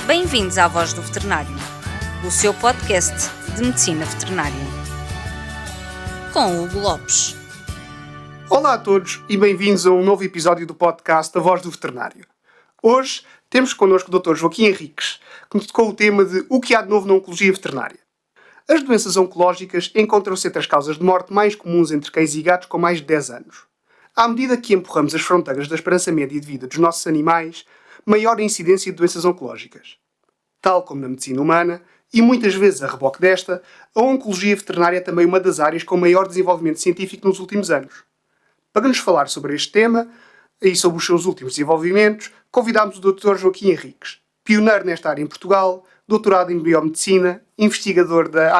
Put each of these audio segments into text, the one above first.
Bem-vindos à Voz do Veterinário, o seu podcast de medicina veterinária. Com Hugo Lopes. Olá a todos e bem-vindos a um novo episódio do podcast A Voz do Veterinário. Hoje temos connosco o Dr. Joaquim Henriques, que nos tocou o tema de o que há de novo na oncologia veterinária. As doenças oncológicas encontram-se entre as causas de morte mais comuns entre cães e gatos com mais de 10 anos. À medida que empurramos as fronteiras da esperança média de vida dos nossos animais, maior a incidência de doenças oncológicas. Tal como na medicina humana, e muitas vezes a reboque desta, a oncologia veterinária é também uma das áreas com maior desenvolvimento científico nos últimos anos. Para nos falar sobre este tema e sobre os seus últimos desenvolvimentos, convidámos o Dr. Joaquim Henriques, pioneiro nesta área em Portugal, doutorado em biomedicina, investigador da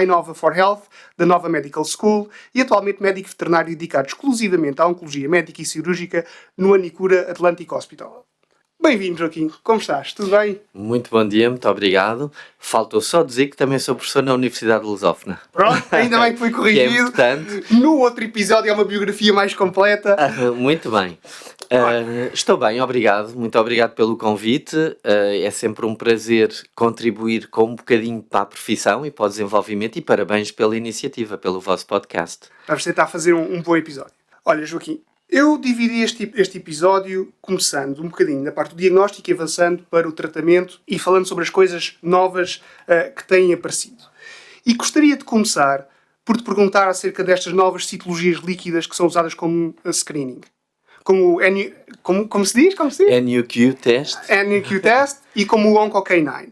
Inova for Health, da Nova Medical School e atualmente médico veterinário dedicado exclusivamente à oncologia médica e cirúrgica no Anicura Atlantic Hospital. Bem-vindo, Joaquim. Como estás? Tudo bem? Muito bom dia, muito obrigado. Faltou só dizer que também sou professor na Universidade de Lusófona. Pronto, ainda bem que foi corrigido. Que é importante. No outro episódio é uma biografia mais completa. Muito bem. Estou bem, obrigado. Muito obrigado pelo convite. É sempre um prazer contribuir com um bocadinho para a profissão e para o desenvolvimento e parabéns pela iniciativa, pelo vosso podcast. Vamos tentar fazer um bom episódio. Olha, Joaquim, eu dividi este episódio começando um bocadinho da parte do diagnóstico e avançando para o tratamento e falando sobre as coisas novas que têm aparecido. E gostaria de começar por te perguntar acerca destas novas citologias líquidas que são usadas como screening. Como se diz? NUQ test. NUQ test e como o OncoK9.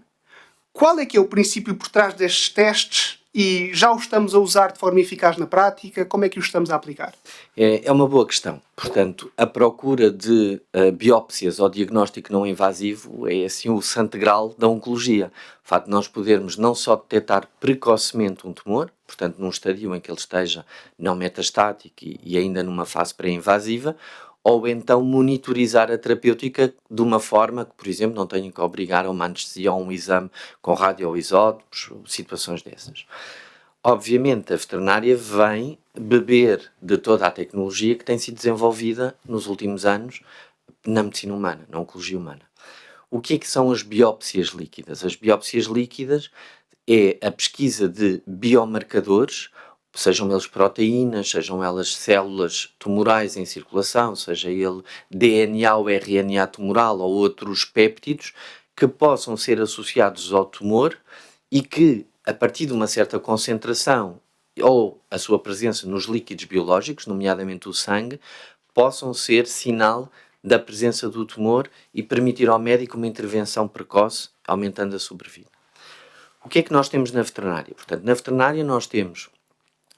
Qual é que é o princípio por trás destes testes e já os estamos a usar de forma eficaz na prática? Como é que os estamos a aplicar? É uma boa questão. Portanto, a procura de biópsias ou diagnóstico não invasivo é assim o santo grau da oncologia. O facto de nós podermos não só detectar precocemente um tumor, portanto num estadio em que ele esteja não metastático e ainda numa fase pré-invasiva, ou então monitorizar a terapêutica de uma forma que, por exemplo, não tenha que obrigar a uma anestesia ou um exame com radioisótopos, situações dessas. Obviamente, a veterinária vem beber de toda a tecnologia que tem sido desenvolvida nos últimos anos na medicina humana, na oncologia humana. O que é que são as biópsias líquidas? As biópsias líquidas é a pesquisa de biomarcadores, sejam eles proteínas, sejam elas células tumorais em circulação, seja ele DNA ou RNA tumoral ou outros péptidos que possam ser associados ao tumor e que, a partir de uma certa concentração ou a sua presença nos líquidos biológicos, nomeadamente o sangue, possam ser sinal da presença do tumor e permitir ao médico uma intervenção precoce, aumentando a sobrevida. O que é que nós temos na veterinária? Portanto, na veterinária nós temos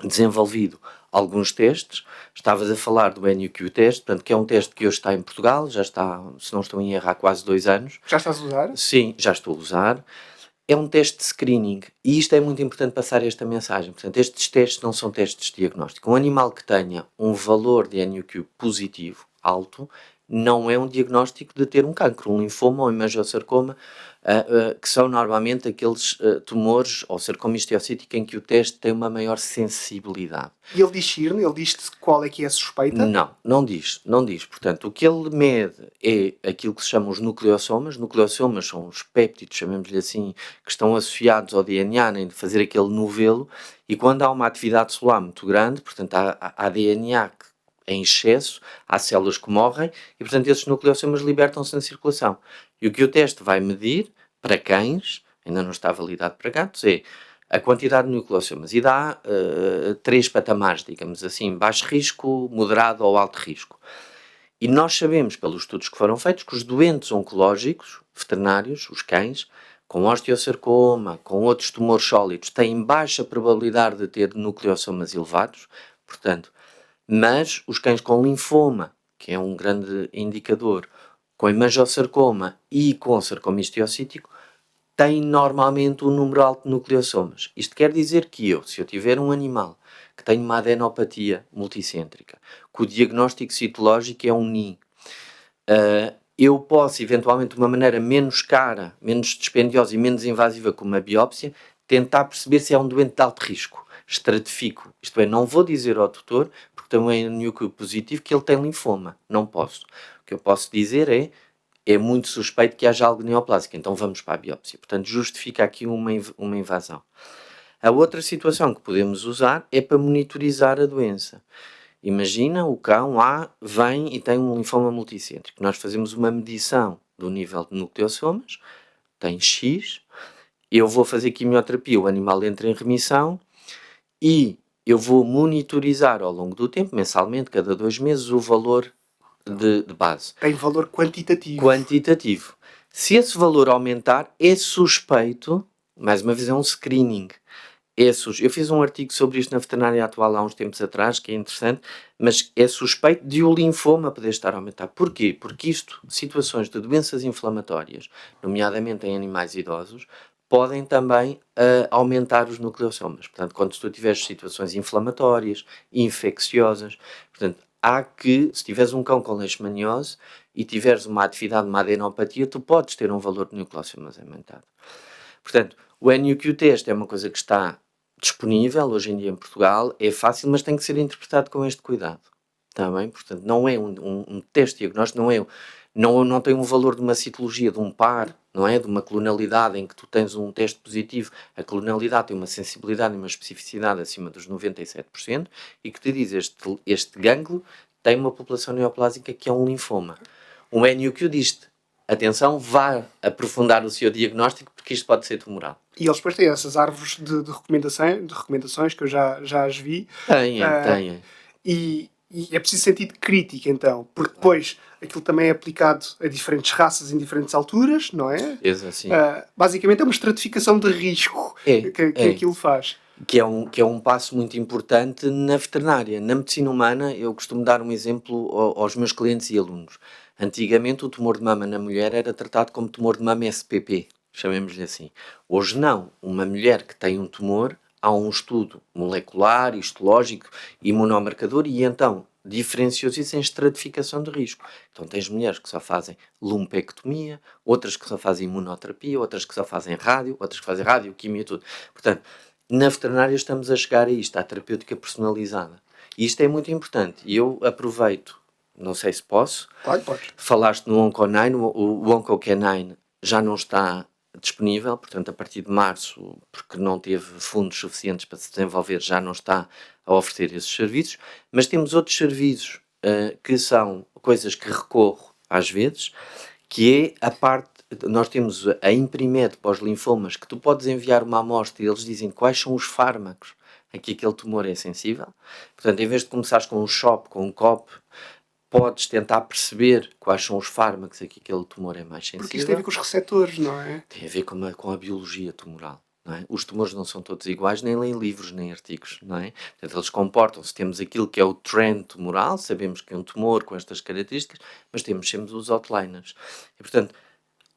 desenvolvido alguns testes. Estavas a falar do NUQ teste, portanto, que é um teste que hoje está em Portugal, já está, se não estou em erro, há quase 2 anos. Já estás a usar? Sim, já estou a usar. É um teste de screening e isto é muito importante passar esta mensagem. Portanto, estes testes não são testes de diagnóstico. Um animal que tenha um valor de NUQ positivo alto não é um diagnóstico de ter um cancro, um linfoma ou um hemangiosarcoma, que são normalmente aqueles tumores ou sarcoma histiocítico em que o teste tem uma maior sensibilidade. E ele diz CIRN? Ele diz qual é que é a suspeita? Não diz. Portanto, o que ele mede é aquilo que se chama os nucleossomas. Nucleossomas são os péptidos, chamemos-lhe assim, que estão associados ao DNA, né, de fazer aquele novelo, e quando há uma atividade celular muito grande, portanto, há DNA que em excesso, há células que morrem e, portanto, esses nucleossomas libertam-se na circulação. E o que o teste vai medir para cães, ainda não está validado para gatos, é a quantidade de nucleossomas e dá 3 patamares, digamos assim, baixo risco, moderado ou alto risco. E nós sabemos, pelos estudos que foram feitos, que os doentes oncológicos, veterinários, os cães, com osteosarcoma, com outros tumores sólidos, têm baixa probabilidade de ter nucleossomas elevados, portanto, mas os cães com linfoma, que é um grande indicador, com hemangiosarcoma e com sarcoma histiocítico, têm normalmente um número alto de nucleossomas. Isto quer dizer que se eu tiver um animal que tem uma adenopatia multicêntrica, que o diagnóstico citológico é um NIN, eu posso, eventualmente, de uma maneira menos cara, menos dispendiosa e menos invasiva como a biópsia, tentar perceber se é um doente de alto risco. Estratifico. Isto é, não vou dizer ao tutor, porque tem um NUQ positivo, que ele tem linfoma. Não posso. O que eu posso dizer é, é muito suspeito que haja algo neoplásico, então vamos para a biópsia. Portanto, justifica aqui uma invasão. A outra situação que podemos usar é para monitorizar a doença. Imagina o cão A vem e tem um linfoma multicêntrico. Nós fazemos uma medição do nível de nucleossomas, tem X, eu vou fazer quimioterapia, o animal entra em remissão e eu vou monitorizar ao longo do tempo, mensalmente, cada 2 meses, o valor de base. Tem valor quantitativo. Quantitativo. Se esse valor aumentar, é suspeito, mais uma vez é um screening. Eu fiz um artigo sobre isto na Veterinária Atual há uns tempos atrás, que é interessante, mas é suspeito de o linfoma poder estar a aumentar. Porquê? Porque situações de doenças inflamatórias, nomeadamente em animais idosos, podem também aumentar os nucleossomas. Portanto, quando tu tiveres situações inflamatórias, infecciosas, portanto, se tiveres um cão com leishmaniose e tiveres uma atividade, uma adenopatia, tu podes ter um valor de nucleossomas aumentado. Portanto, o NUQ teste é uma coisa que está disponível hoje em dia em Portugal, é fácil, mas tem que ser interpretado com este cuidado. Está bem? Portanto, não é um teste diagnóstico, não tem um valor de uma citologia, de um par, não é? De uma clonalidade em que tu tens um teste positivo, a clonalidade tem uma sensibilidade e uma especificidade acima dos 97% e que te diz este gânglio tem uma população neoplásica que é um linfoma. O NUQ diz-te, atenção, vá aprofundar o seu diagnóstico porque isto pode ser tumoral. E eles depois têm essas árvores de recomendações que eu já as vi. Têm. E é preciso sentido crítico, então, porque depois aquilo também é aplicado a diferentes raças em diferentes alturas, não é? Assim. Basicamente é uma estratificação de risco que aquilo faz. Que é um passo muito importante na veterinária. Na medicina humana, eu costumo dar um exemplo aos meus clientes e alunos. Antigamente, o tumor de mama na mulher era tratado como tumor de mama SPP, chamemos-lhe assim. Hoje não. Uma mulher que tem um tumor, há um estudo molecular, histológico, imunomarcador, e então diferenciou-se isso em estratificação de risco. Então tens mulheres que só fazem lumpectomia, outras que só fazem imunoterapia, outras que só fazem rádio, outras que fazem radioquimia e tudo. Portanto, na veterinária estamos a chegar a isto, à terapêutica personalizada. E isto é muito importante. E eu aproveito, não sei se posso, Claro, podes. Falaste no Onco9, o OncoCanine já não está disponível, portanto a partir de março, porque não teve fundos suficientes para se desenvolver, já não está a oferecer esses serviços, mas temos outros serviços que são coisas que recorro às vezes, que é a parte, nós temos a Imprimed para os linfomas, que tu podes enviar uma amostra e eles dizem quais são os fármacos a que aquele tumor é sensível. Portanto, em vez de começares com um CHOP, com um COP, podes tentar perceber quais são os fármacos a que aquele tumor é mais sensível. Porque isso tem a ver com os receptores, não é? Tem a ver com a biologia tumoral. Não é? Os tumores não são todos iguais, nem leem livros, nem artigos, não é? Portanto, eles comportam-se. Temos aquilo que é o trend tumoral, sabemos que é um tumor com estas características, mas temos sempre os outliners. E, portanto,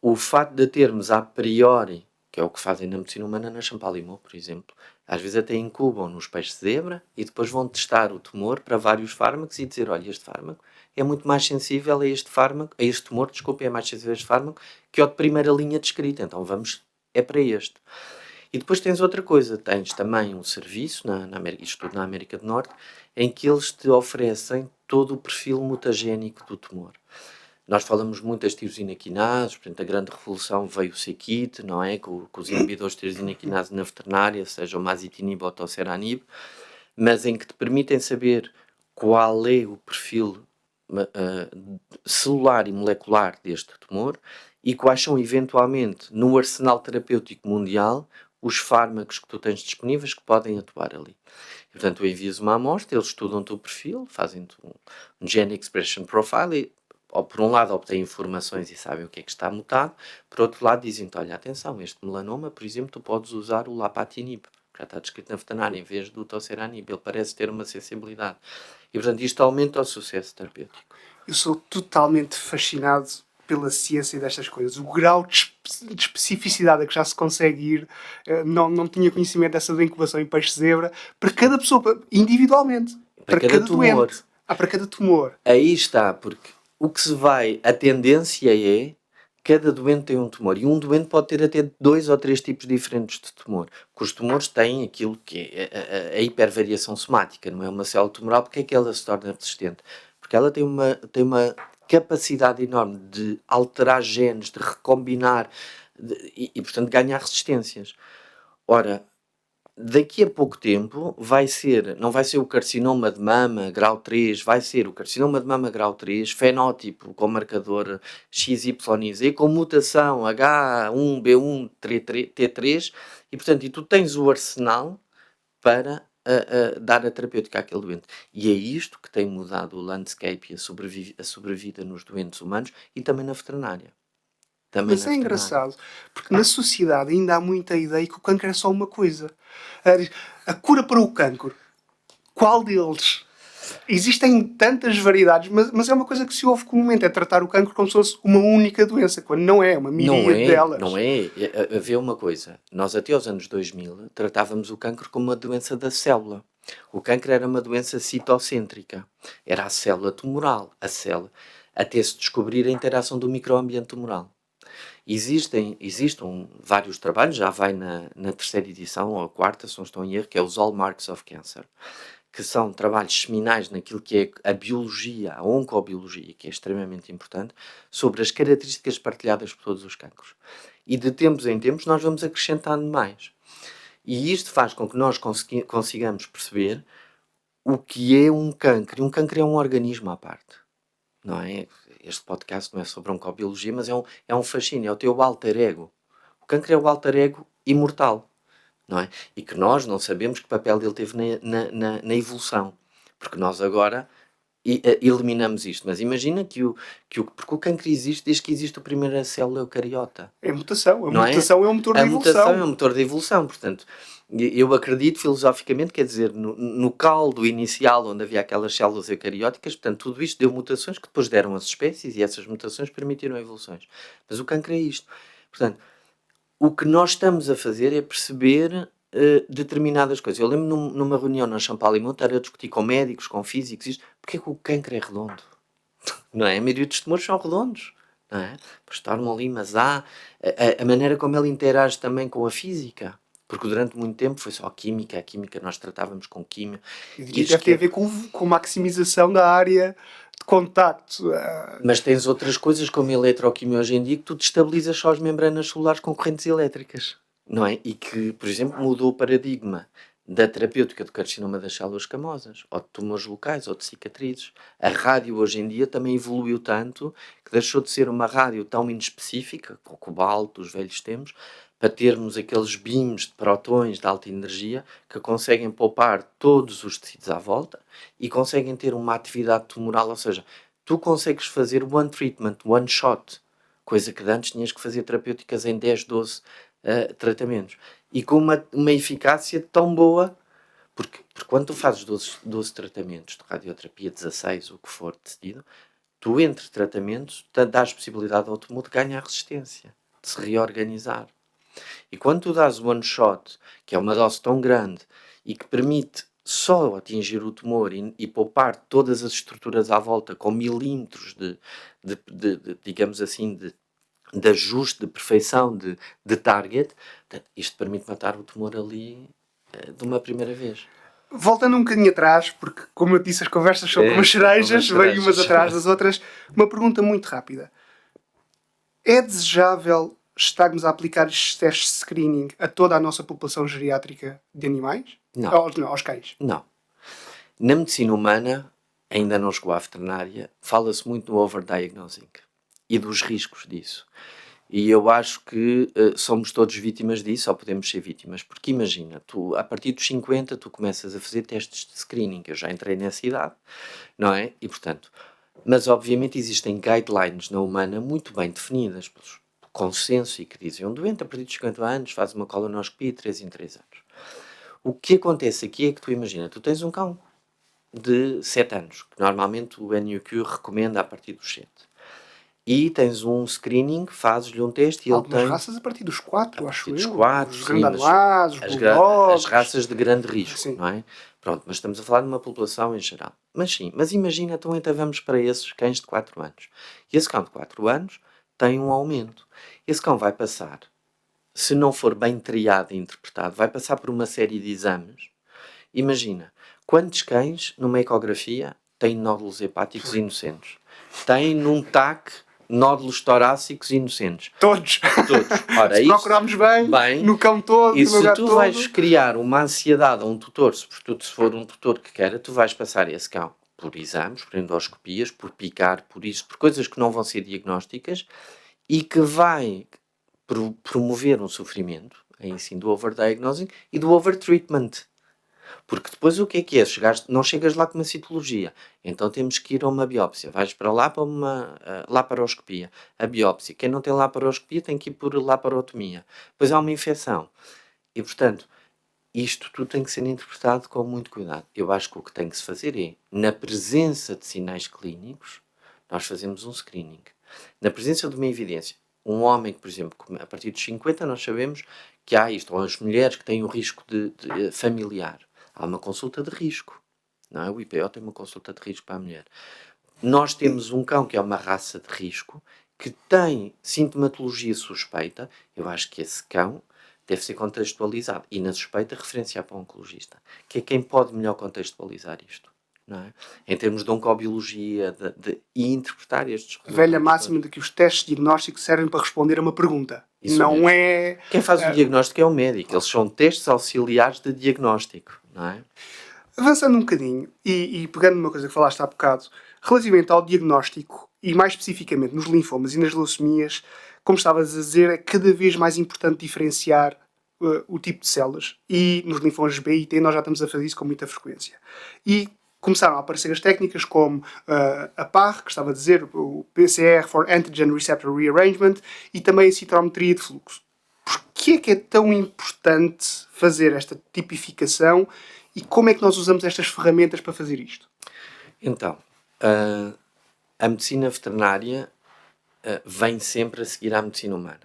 o facto de termos a priori, que é o que fazem na medicina humana na Champalimau, por exemplo, às vezes até incubam nos peixes de zebra e depois vão testar o tumor para vários fármacos e dizer, olha, este fármaco é muito mais sensível a este tumor, é mais sensível a este fármaco que ao de primeira linha descrita, então é para este. E depois tens outra coisa, tens também um serviço, isto tudo na América do Norte, em que eles te oferecem todo o perfil mutagénico do tumor. Nós falamos muito das tirosina quinases, portanto a grande revolução veio o c-Kit, não é? Com os inibidores de tirosina quinase na veterinária, seja o masitinib ou o toceranib, mas em que te permitem saber qual é o perfil celular e molecular deste tumor e quais são eventualmente no arsenal terapêutico mundial os fármacos que tu tens disponíveis que podem atuar ali. E, portanto, tu envias uma amostra, eles estudam-te o perfil, fazem-te um Gene Expression Profile e, por um lado, obtêm informações e sabem o que é que está mutado, por outro lado, dizem-te, olha, atenção, este melanoma, por exemplo, tu podes usar o lapatinib, que já está descrito na veterinária, em vez do toceranib, ele parece ter uma sensibilidade. E, portanto, isto aumenta o sucesso terapêutico. Eu sou totalmente fascinado pela ciência destas coisas. O grau de especificidade a que já se consegue ir, não tinha conhecimento dessa da incubação em peixe-zebra, para cada pessoa, individualmente. Para cada tumor. Doente. Para cada tumor. Aí está, porque a tendência é cada doente tem um tumor. E um doente pode ter até 2 ou 3 tipos diferentes de tumor. Porque os tumores têm aquilo que é a hipervariação somática, não é uma célula tumoral. Porque é que ela se torna resistente? Porque ela tem uma capacidade enorme de alterar genes, de recombinar e, portanto, ganhar resistências. Ora, daqui a pouco tempo não vai ser o carcinoma de mama grau 3, vai ser o carcinoma de mama grau 3, fenótipo com marcador XYZ, com mutação H1B1 T3, e portanto, e tu tens o arsenal para dar a terapêutica àquele doente. E é isto que tem mudado o landscape e a sobrevida nos doentes humanos e também na veterinária. Mas é engraçado, porque na sociedade ainda há muita ideia que o cancro é só uma coisa. A cura para o cancro, qual deles? Existem tantas variedades, mas é uma coisa que se ouve comumente, é tratar o cancro como se fosse uma única doença, quando não é, uma miríade delas. Não é. Havia uma coisa, nós até aos anos 2000 tratávamos o cancro como uma doença da célula. O cancro era uma doença citocêntrica, era a célula tumoral, até se descobrir a interação do microambiente tumoral. Existem vários trabalhos, já vai na terceira edição, ou a quarta, se não estou em erro, que é os Hallmarks of Cancer, que são trabalhos seminais naquilo que é a biologia, a oncobiologia, que é extremamente importante, sobre as características partilhadas por todos os cancros. E de tempos em tempos nós vamos acrescentando mais. E isto faz com que nós consigamos perceber o que é um cancro. E um cancro é um organismo à parte, não é? Este podcast não é sobre oncobiologia, mas é um fascínio, é o teu alter ego. O cancro é o alter ego imortal, não é? E que nós não sabemos que papel ele teve na evolução, porque nós agora eliminamos isto. Mas imagina porque o cancro existe desde que existe a primeira célula eucariota. É mutação. A mutação é o motor da evolução. A mutação é o motor da evolução, portanto, eu acredito filosoficamente, quer dizer, no caldo inicial onde havia aquelas células eucarióticas, portanto, tudo isto deu mutações que depois deram as espécies e essas mutações permitiram evoluções. Mas o cancro é isto. Portanto, o que nós estamos a fazer é perceber determinadas coisas. Eu lembro numa reunião na Champalimont estar a discutir com médicos, com físicos, isto, porque é que o cancro é redondo? Não é? A maioria dos tumores são redondos, não é? Pois tornam ali, mas há a maneira como ele interage também com a física. Porque durante muito tempo foi só a química nós tratávamos com química. E deve ter a ver com maximização da área de contacto. Mas tens outras coisas como a eletroquímica hoje em dia que tu destabilizas só as membranas celulares com correntes elétricas, não é? E que, por exemplo, mudou o paradigma da terapêutica do carcinoma das células escamosas, ou de tumores locais, ou de cicatrizes. A rádio hoje em dia também evoluiu tanto que deixou de ser uma rádio tão inespecífica, com o cobalto, os velhos tempos, para termos aqueles beams de prótons de alta energia que conseguem poupar todos os tecidos à volta e conseguem ter uma atividade tumoral, ou seja, tu consegues fazer one treatment, one shot, coisa que antes tinhas que fazer terapêuticas em 10, 12 tratamentos. E com uma eficácia tão boa, porque quando tu fazes 12 tratamentos de radioterapia, 16, o que for decidido, tu entre tratamentos dás possibilidade ao tumor de ganhar resistência, de se reorganizar. E quando tu dás one shot, que é uma dose tão grande e que permite só atingir o tumor e poupar todas as estruturas à volta com milímetros de digamos assim, de ajuste, de perfeição, de target, isto permite matar o tumor ali de uma primeira vez. Voltando um bocadinho atrás, porque como eu disse, as conversas são como as cerejas, vêm umas atrás das outras, uma pergunta muito rápida. É desejável estarmos a aplicar estes testes de screening a toda a nossa população geriátrica de animais? Não. Aos cães? Não. Na medicina humana, ainda não chegou à veterinária, fala-se muito no overdiagnosing e dos riscos disso. E eu acho que somos todos vítimas disso, ou podemos ser vítimas. Porque imagina, tu, a partir dos 50, tu começas a fazer testes de screening. Eu já entrei nessa idade, não é? E, portanto, mas obviamente existem guidelines na humana muito bem definidas, pelos consenso, e que dizem um doente a partir dos 50 anos faz uma colonoscopia 3 em 3 anos. O que acontece aqui é que tu imagina, tu tens um cão de 7 anos, que normalmente o NUQ recomenda a partir dos 7. E tens um screening, fazes-lhe um teste e ele tem... raças a partir dos 4, acho eu. Dos 4, os sim, bulldogs, as raças de grande risco, sim. Não é? Pronto, mas estamos a falar de uma população em geral. Mas sim, mas imagina, então vamos para esses cães de 4 anos. E esse cão de 4 anos tem um aumento. Esse cão vai passar, se não for bem triado e interpretado, vai passar por uma série de exames. Imagina, quantos cães numa ecografia tem nódulos hepáticos inocentes. Tem num TAC nódulos torácicos inocentes. Todos. Ora, se procurarmos bem, no cão todo, e no se lugar tu todo. vais criar uma ansiedade a um tutor, sobretudo se for um tutor que queira, tu vais passar esse cão por exames, por endoscopias, por picar, por isso, por coisas que não vão ser diagnósticas e que vai promover um sofrimento, aí sim, do overdiagnosing e do overtreatment. Porque depois o que é? Não chegas lá com uma citologia, então temos que ir a uma biópsia. Vais para lá para uma laparoscopia. A biópsia. Quem não tem laparoscopia tem que ir por laparotomia. Depois há uma infecção. E, portanto, isto tudo tem que ser interpretado com muito cuidado. Eu acho que o que tem que se fazer é, na presença de sinais clínicos, nós fazemos um screening. Na presença de uma evidência. Um homem que, por exemplo, a partir dos 50 nós sabemos que há isto, ou as mulheres que têm um risco de familiar. Há uma consulta de risco, não é? O IPO tem uma consulta de risco para a mulher. Nós temos um cão que é uma raça de risco, que tem sintomatologia suspeita. Eu acho que esse cão deve ser contextualizado e, na suspeita, referenciar para o oncologista, que é quem pode melhor contextualizar isto, não é? Em termos de oncobiologia e interpretar estes... A velha máxima de que os testes diagnósticos servem para responder a uma pergunta. Isso não mesmo. é... Quem faz o diagnóstico é o médico. Eles são testes auxiliares de diagnóstico, não é? Avançando um bocadinho e pegando numa coisa que falaste há bocado, relativamente ao diagnóstico e mais especificamente nos linfomas e nas leucemias, como estavas a dizer, é cada vez mais importante diferenciar o tipo de células. E nos linfomas B e T nós já estamos a fazer isso com muita frequência. E começaram a aparecer as técnicas como a PAR, que estava a dizer, o PCR for Antigen Receptor Rearrangement, e também a citometria de fluxo. Porquê é tão importante fazer esta tipificação e como é que nós usamos estas ferramentas para fazer isto? Então, a medicina veterinária vem sempre a seguir à medicina humana.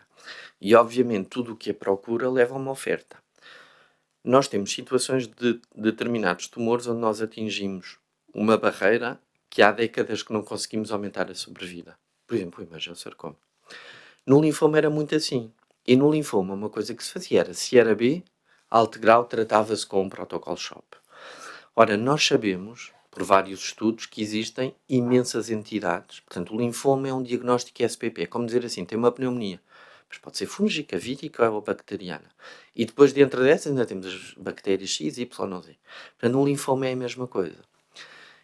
E, obviamente, tudo o que a procura leva a uma oferta. Nós temos situações de determinados tumores onde nós atingimos uma barreira que há décadas que não conseguimos aumentar a sobrevida. Por exemplo, o hemangiosarcoma. No linfoma era muito assim. E no linfoma uma coisa que se fazia era, se era B, alto grau, tratava-se com um protocolo SHOP. Ora, nós sabemos, por vários estudos, que existem imensas entidades. Portanto, o linfoma é um diagnóstico SPP. É como dizer assim, tem uma pneumonia. Mas pode ser fúngica, vírica ou bacteriana. E depois, dentro dessa, ainda temos as bactérias X, Y ou Z. Portanto, o linfoma é a mesma coisa.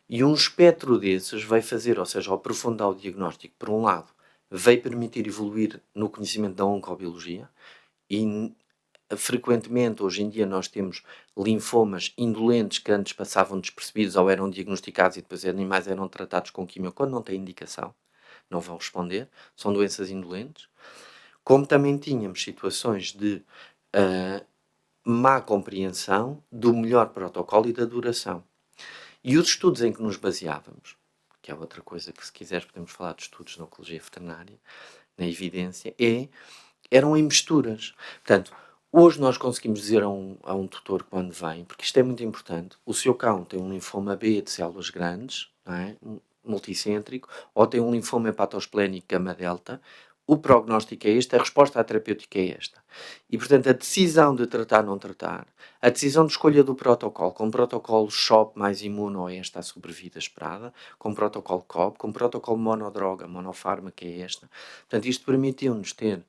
E um espectro desses vai fazer, ou seja, aprofundar o diagnóstico, por um lado, vai permitir evoluir no conhecimento da oncobiologia e frequentemente, hoje em dia, nós temos linfomas indolentes que antes passavam despercebidos ou eram diagnosticados e depois animais eram tratados com quimio quando não têm indicação, não vão responder, são doenças indolentes. Como também tínhamos situações de má compreensão do melhor protocolo e da duração. E os estudos em que nos baseávamos, que é outra coisa que, se quiseres, podemos falar de estudos na oncologia veterinária, na evidência, eram em misturas. Portanto, hoje nós conseguimos dizer a um tutor quando vem, porque isto é muito importante, o seu cão tem um linfoma B de células grandes, não é? Multicêntrico, ou tem um linfoma hepatoesplénico gama-delta, o prognóstico é este, a resposta à terapêutica é esta. E, portanto, a decisão de tratar ou não tratar, a decisão de escolha do protocolo, com protocolo SHOP mais imuno, é esta a sobrevida esperada, com protocolo COP, com protocolo monodroga, monofármaca, é esta. Portanto, isto permitiu-nos ter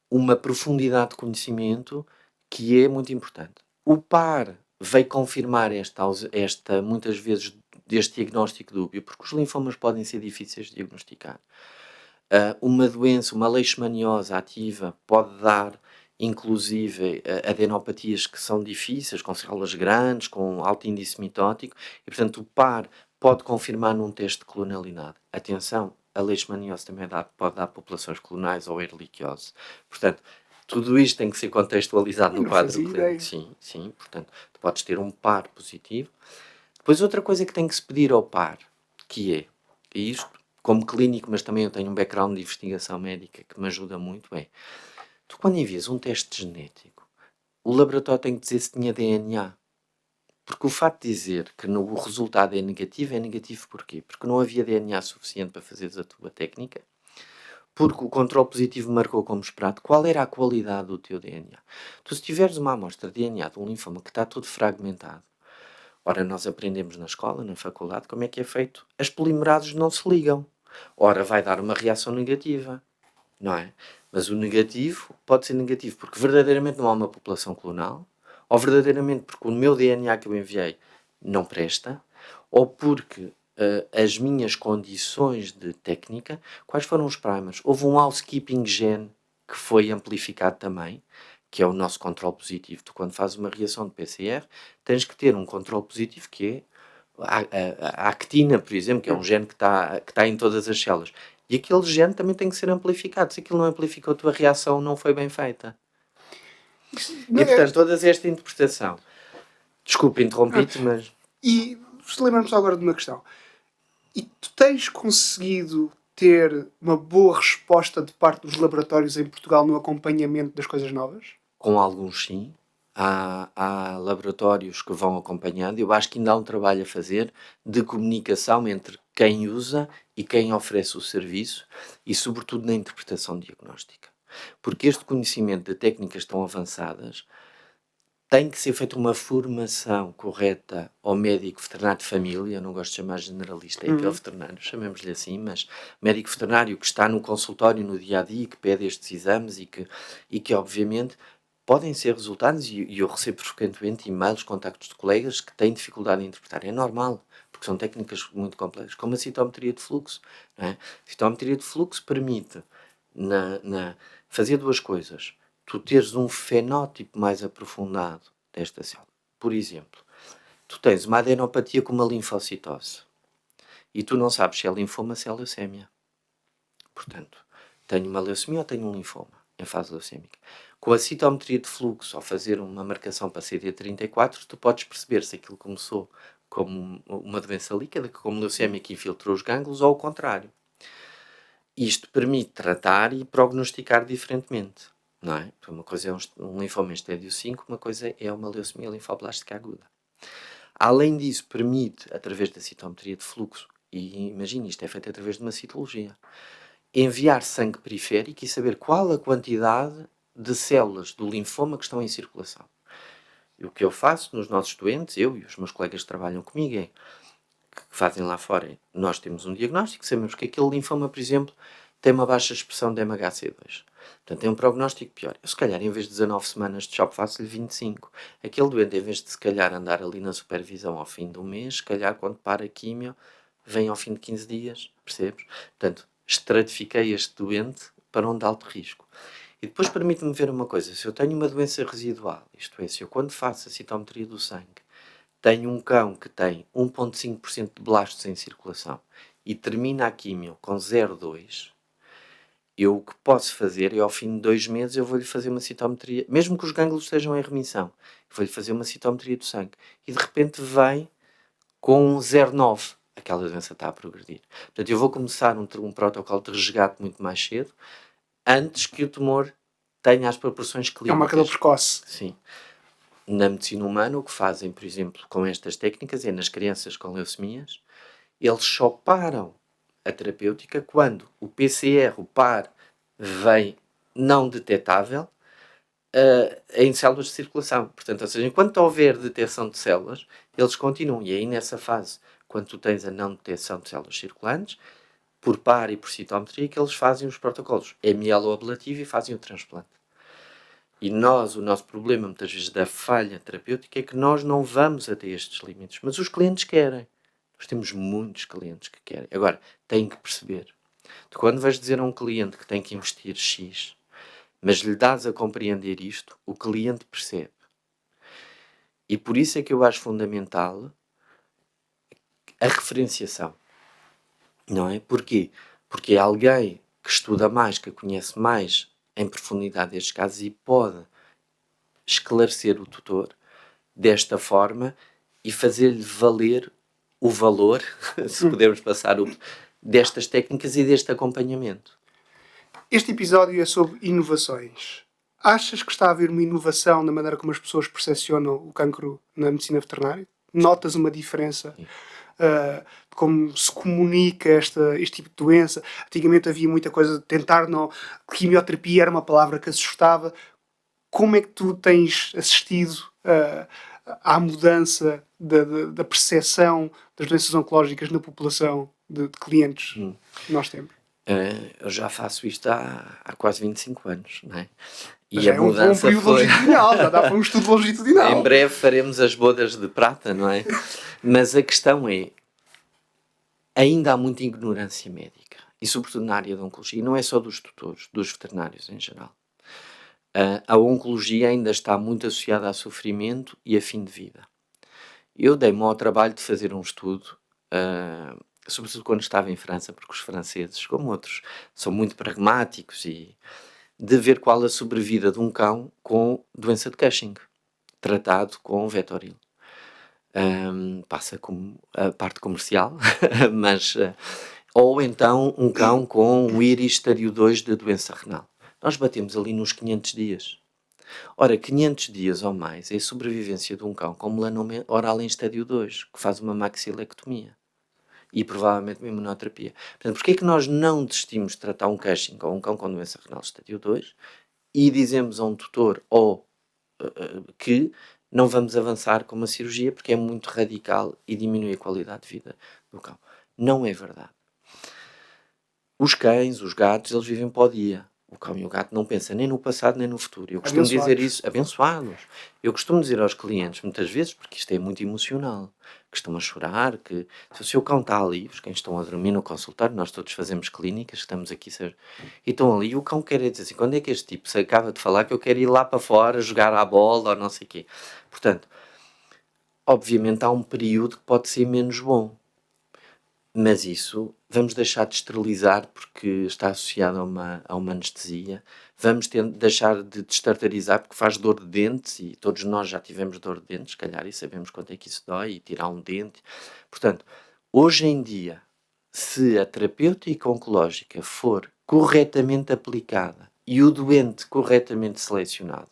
uma profundidade de conhecimento que é muito importante. O PAR veio confirmar esta muitas vezes, deste diagnóstico dúbio, porque os linfomas podem ser difíceis de diagnosticar. Uma doença, uma leishmaniose ativa, pode dar, inclusive, adenopatias que são difíceis, com células grandes, com alto índice mitótico, e, portanto, o PAR pode confirmar num teste de clonalidade. Atenção, a leishmaniose também pode dar populações clonais ou erliquiose. Portanto, tudo isto tem que ser contextualizado no quadro clínico. Sim. Portanto, tu podes ter um PAR positivo. Depois, outra coisa que tem que se pedir ao PAR, que é, e isto, como clínico, mas também eu tenho um background de investigação médica que me ajuda muito, tu quando envias um teste genético, o laboratório tem que dizer se tinha DNA. Porque o facto de dizer que o resultado é negativo porquê? Porque não havia DNA suficiente para fazeres a tua técnica, porque o controle positivo marcou como esperado. Qual era a qualidade do teu DNA? Tu, se tiveres uma amostra de DNA de um linfoma que está todo fragmentado, Ora, nós aprendemos na escola, na faculdade, como é que é feito. As polimerases não se ligam. Ora, vai dar uma reação negativa, não é? Mas o negativo pode ser negativo porque verdadeiramente não há uma população clonal, ou verdadeiramente porque o meu DNA que eu enviei não presta, ou porque as minhas condições de técnica, quais foram os primers? Houve um housekeeping gene que foi amplificado também, que é o nosso controle positivo. Tu, quando fazes uma reação de PCR, tens que ter um controle positivo que é a actina, por exemplo, que é um gene que está em todas as células. E aquele gene também tem que ser amplificado. Se aquilo não amplificou, a tua reação não foi bem feita. E, portanto, toda esta interpretação. Desculpa, interrompi-te, mas... E lembra-me só agora de uma questão. E tu tens conseguido ter uma boa resposta de parte dos laboratórios em Portugal no acompanhamento das coisas novas? Com alguns, sim. Há laboratórios que vão acompanhando. Eu acho que ainda há um trabalho a fazer de comunicação entre quem usa e quem oferece o serviço e, sobretudo, na interpretação diagnóstica. Porque este conhecimento de técnicas tão avançadas tem que ser feita uma formação correta ao médico veterinário de família. Eu não gosto de chamar generalista, é aquele veterinário, chamemos-lhe assim, mas médico veterinário que está no consultório no dia-a-dia, que pede estes exames e que obviamente podem ser resultados, e eu recebo frequentemente e-mails, contactos de colegas que têm dificuldade em interpretar. É normal, porque são técnicas muito complexas, como a citometria de fluxo. Não é? A citometria de fluxo permite fazer duas coisas. Tu teres um fenótipo mais aprofundado desta célula. Por exemplo, tu tens uma adenopatia com uma linfocitose e tu não sabes se é linfoma ou se é leucémia. Portanto, tenho uma leucemia ou tenho um linfoma em fase leucémica. Com a citometria de fluxo, ao fazer uma marcação para CD34, tu podes perceber se aquilo começou como uma doença líquida, como leucémia que infiltrou os gânglios, ou o contrário. Isto permite tratar e prognosticar diferentemente. Não é? Uma coisa é um linfoma em estádio 5, uma coisa é uma leucemia linfoblástica aguda. Além disso, permite, através da citometria de fluxo, e imagine, isto é feito através de uma citologia, enviar sangue periférico e saber qual a quantidade de células do linfoma que estão em circulação. E o que eu faço nos nossos doentes, eu e os meus colegas que trabalham comigo, que fazem lá fora, nós temos um diagnóstico, sabemos que aquele linfoma, por exemplo, tem uma baixa expressão de MHC2. Portanto, tem um prognóstico pior. Eu, se calhar, em vez de 19 semanas de choque, faço-lhe 25. Aquele doente, em vez de, se calhar, andar ali na supervisão ao fim do mês, se calhar, quando para a químio, vem ao fim de 15 dias, percebes? Portanto, estratifiquei este doente para um de alto risco. E depois permite-me ver uma coisa. Se eu tenho uma doença residual, isto é, se eu, quando faço a citometria do sangue, tenho um cão que tem 1,5% de blastos em circulação e termina a químio com 0,2%, eu o que posso fazer é, ao fim de 2 meses, eu vou-lhe fazer uma citometria, mesmo que os gânglios estejam em remissão, vou-lhe fazer uma citometria do sangue e de repente vem com 0,9%. Aquela doença está a progredir. Portanto, eu vou começar um protocolo de resgate muito mais cedo, antes que o tumor tenha as proporções clínicas. É um marcador precoce. Sim. Na medicina humana, o que fazem, por exemplo, com estas técnicas, é nas crianças com leucemias, eles só param a terapêutica quando o PCR, o par, vem não detectável em células de circulação. Portanto, ou seja, enquanto houver detecção de células, eles continuam. E aí, nessa fase, quando tu tens a não detecção de células circulantes, por par e por citometria, que eles fazem os protocolos mieloablativo e fazem o transplante. E nós, o nosso problema, muitas vezes, da falha terapêutica é que nós não vamos até estes limites. Mas os clientes querem. Nós temos muitos clientes que querem. Agora, têm que perceber. Tu, quando vais dizer a um cliente que tem que investir X, mas lhe dás a compreender isto, o cliente percebe. E por isso é que eu acho fundamental a referenciação. Não é? Porquê? Porque é alguém que estuda mais, que conhece mais em profundidade estes casos e pode esclarecer o tutor desta forma e fazer-lhe valer o valor, se pudermos passar destas técnicas e deste acompanhamento. Este episódio é sobre inovações. Achas que está a haver uma inovação na maneira como as pessoas percepcionam o cancro na medicina veterinária? Notas uma diferença de como se comunica este tipo de doença? Antigamente havia muita coisa de tentar não... Quimioterapia era uma palavra que assustava. Como é que tu tens assistido à mudança da percepção das doenças oncológicas na população de clientes que nós temos? Eu já faço isto há quase 25 anos, não é? Mas já é um bom período longitudinal, já dá para um estudo longitudinal. Em breve faremos as bodas de prata, não é? Mas a questão é, ainda há muita ignorância médica, e sobretudo na área da oncologia, e não é só dos tutores, dos veterinários em geral. A oncologia ainda está muito associada a sofrimento e a fim de vida. Eu dei-me ao trabalho de fazer um estudo, sobretudo quando estava em França, porque os franceses, como outros, são muito pragmáticos, e de ver qual a sobrevida de um cão com doença de Cushing, tratado com Vectoril. Passa como a parte comercial, mas... ou então um cão com o íris estádio 2 de doença renal. Nós batemos ali nos 500 dias. Ora, 500 dias ou mais é a sobrevivência de um cão com melanoma oral em estádio 2, que faz uma maxilectomia. E provavelmente uma imunoterapia. Portanto, porquê é que nós não desistimos de tratar um Cushing ou um cão com doença renal estádio 2 e dizemos a um tutor que não vamos avançar com uma cirurgia porque é muito radical e diminui a qualidade de vida do cão? Não é verdade. Os cães, os gatos, eles vivem para o dia. O cão e o gato não pensam nem no passado nem no futuro. Eu costumo dizer isso, abençoados. Eu costumo dizer aos clientes, muitas vezes, porque isto é muito emocional, que estão a chorar, que se o seu cão está ali, os cães estão a dormir no consultório, nós todos fazemos clínicas, estamos aqui, e estão ali, e o cão quer dizer assim, quando é que este tipo se acaba de falar que eu quero ir lá para fora, jogar à bola, ou não sei o quê. Portanto, obviamente há um período que pode ser menos bom. Mas isso, vamos deixar de esterilizar porque está associado a uma anestesia. Vamos deixar de destartarizar porque faz dor de dentes, e todos nós já tivemos dor de dentes, se calhar, e sabemos quanto é que isso dói, e tirar um dente. Portanto, hoje em dia, se a terapêutica oncológica for corretamente aplicada e o doente corretamente selecionado,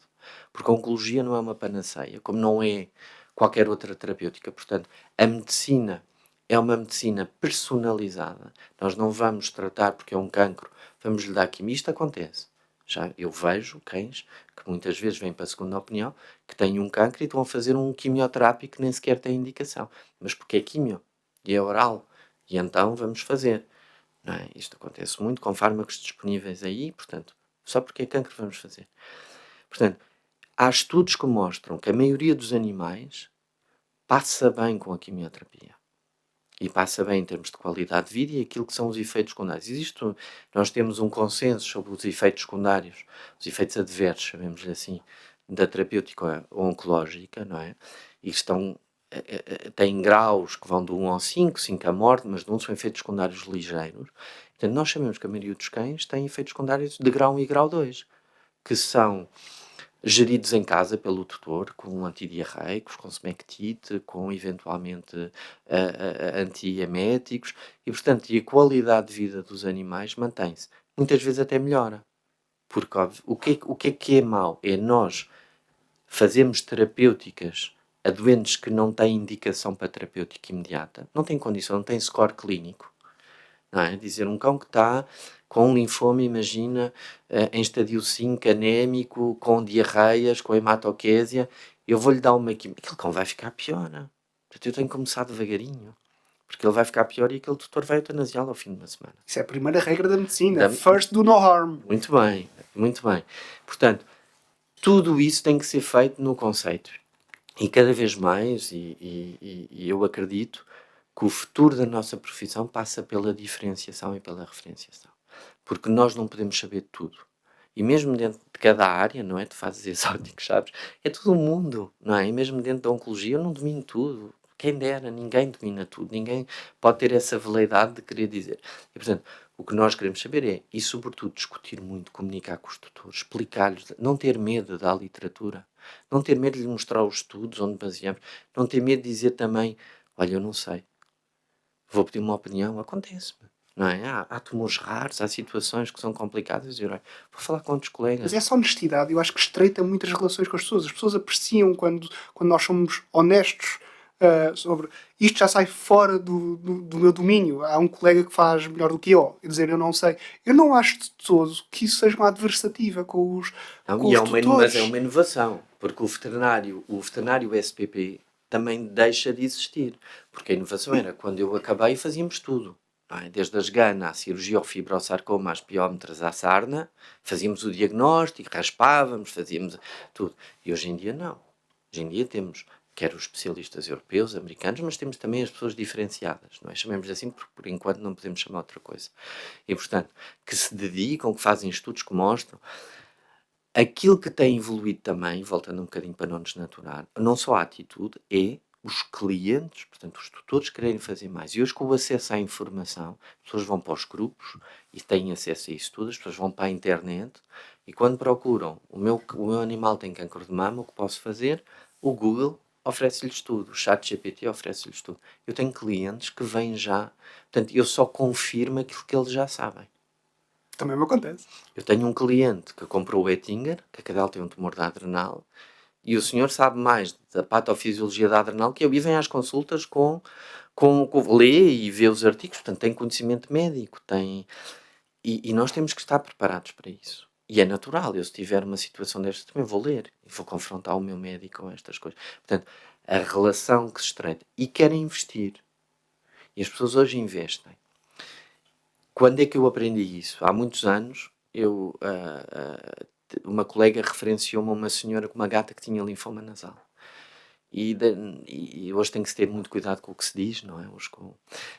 porque a oncologia não é uma panaceia, como não é qualquer outra terapêutica, portanto, a medicina é uma medicina personalizada. Nós não vamos tratar porque é um cancro, vamos lhe dar quimio. Isto acontece. Já eu vejo cães que muitas vezes vêm para a segunda opinião, que têm um cancro e estão a fazer um quimioterápico que nem sequer tem indicação. Mas porque é quimio e é oral. E então vamos fazer. Não é? Isto acontece muito com fármacos disponíveis aí, portanto, só porque é cancro vamos fazer. Portanto, há estudos que mostram que a maioria dos animais passa bem com a quimioterapia. E passa bem em termos de qualidade de vida e aquilo que são os efeitos secundários. Nós temos um consenso sobre os efeitos secundários, os efeitos adversos, chamemos-lhe assim, da terapêutica oncológica, não é? E têm graus que vão de 1 ao 5, 5 à morte, mas não são efeitos secundários ligeiros. Portanto, nós sabemos que a maioria dos cães tem efeitos secundários de grau 1 e grau 2, que são geridos em casa pelo tutor, com antidiarreicos, com Smectite, com eventualmente antieméticos, e portanto a qualidade de vida dos animais mantém-se. Muitas vezes até melhora. Porque óbvio, o que é mau? É nós fazermos terapêuticas a doentes que não têm indicação para terapêutica imediata, não têm condição, não têm score clínico. Não é? Dizer, um cão que está com um linfoma, imagina, em estadio 5, anémico, com diarreias, com hematoquésia, eu vou-lhe dar uma quimio. Aquele cão vai ficar pior. Portanto, eu tenho que começar devagarinho, porque ele vai ficar pior e aquele tutor vai eutanasiá-lo ao fim de uma semana. Isso é a primeira regra da medicina. First, do no harm. Muito bem, muito bem. Portanto, tudo isso tem que ser feito no conceito. E cada vez mais, e eu acredito, que o futuro da nossa profissão passa pela diferenciação e pela referenciação. Porque nós não podemos saber tudo. E mesmo dentro de cada área, não é? De fases exóticos, sabes? É todo o mundo, não é? E mesmo dentro da oncologia eu não domino tudo. Quem dera, ninguém domina tudo. Ninguém pode ter essa veleidade de querer dizer. E, portanto, o que nós queremos saber é, e sobretudo discutir muito, comunicar com os tutores, explicar-lhes, não ter medo da literatura, não ter medo de lhes mostrar os estudos onde baseamos, não ter medo de dizer também, olha, eu não sei. Vou pedir uma opinião, acontece-me, não é? Há tumores raros, há situações que são complicadas, e vou falar com outros colegas. Mas essa honestidade, eu acho que estreita muitas relações com as pessoas. As pessoas apreciam quando nós somos honestos, sobre isto já sai fora do meu domínio. Há um colega que faz melhor do que eu. E dizer eu não sei. Eu não acho de todo que isso seja uma adversativa com os, Não, com os mas tutores. é uma inovação, porque o veterinário SPP também deixa de existir, porque a inovação era quando eu acabei fazíamos tudo, não é? Desde a esgana, à cirurgia ao fibrosarcoma, às piómetras, à sarna, fazíamos o diagnóstico, raspávamos, fazíamos tudo. E hoje em dia não. Hoje em dia temos, quer os especialistas europeus, americanos, mas temos também as pessoas diferenciadas, não é? Chamemos assim porque por enquanto não podemos chamar outra coisa. E portanto, que se dedicam, que fazem estudos que mostram. Aquilo que tem evoluído também, voltando um bocadinho para não desnaturar, não só a atitude, é os clientes, portanto, os tutores quererem fazer mais. E hoje, com o acesso à informação, as pessoas vão para os grupos e têm acesso a isso tudo, as pessoas vão para a internet e quando procuram o meu animal tem cancro de mama, o que posso fazer? O Google oferece-lhes tudo, o ChatGPT oferece-lhes tudo. Eu tenho clientes que vêm já, portanto, eu só confirmo aquilo que eles já sabem. Também me acontece. Eu tenho um cliente que comprou o Ettinger, que a cadela tem um tumor da adrenal, e o senhor sabe mais da patofisiologia da adrenal que eu. E vem às consultas lê e vê os artigos, portanto tem conhecimento médico, e nós temos que estar preparados para isso. E é natural, eu se tiver uma situação desta também vou ler e vou confrontar o meu médico com estas coisas. Portanto, a relação que se estreita. E querem investir. E as pessoas hoje investem. Quando é que eu aprendi isso? Há muitos anos, uma colega referenciou-me a uma senhora com uma gata que tinha linfoma nasal. E hoje tem que se ter muito cuidado com o que se diz, não é?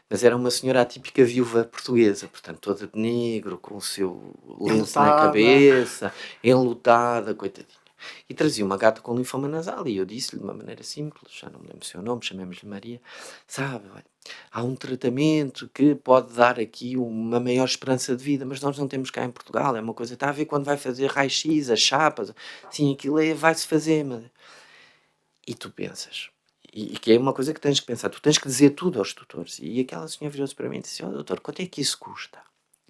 Mas era uma senhora atípica viúva portuguesa, portanto, toda de negro, com o seu lenço na cabeça, enlutada, coitadinha. E trazia uma gata com linfoma nasal e eu disse-lhe de uma maneira simples, já não me lembro o seu nome, chamemos-lhe Maria, sabe, olha, há um tratamento que pode dar aqui uma maior esperança de vida, mas nós não temos cá em Portugal, é uma coisa, está a ver quando vai fazer raio-x, as chapas, sim, aquilo vai-se fazer, mas... E tu pensas, e que é uma coisa que tens que pensar, tu tens que dizer tudo aos tutores. E aquela senhora virou-se para mim e disse, doutor, quanto é que isso custa?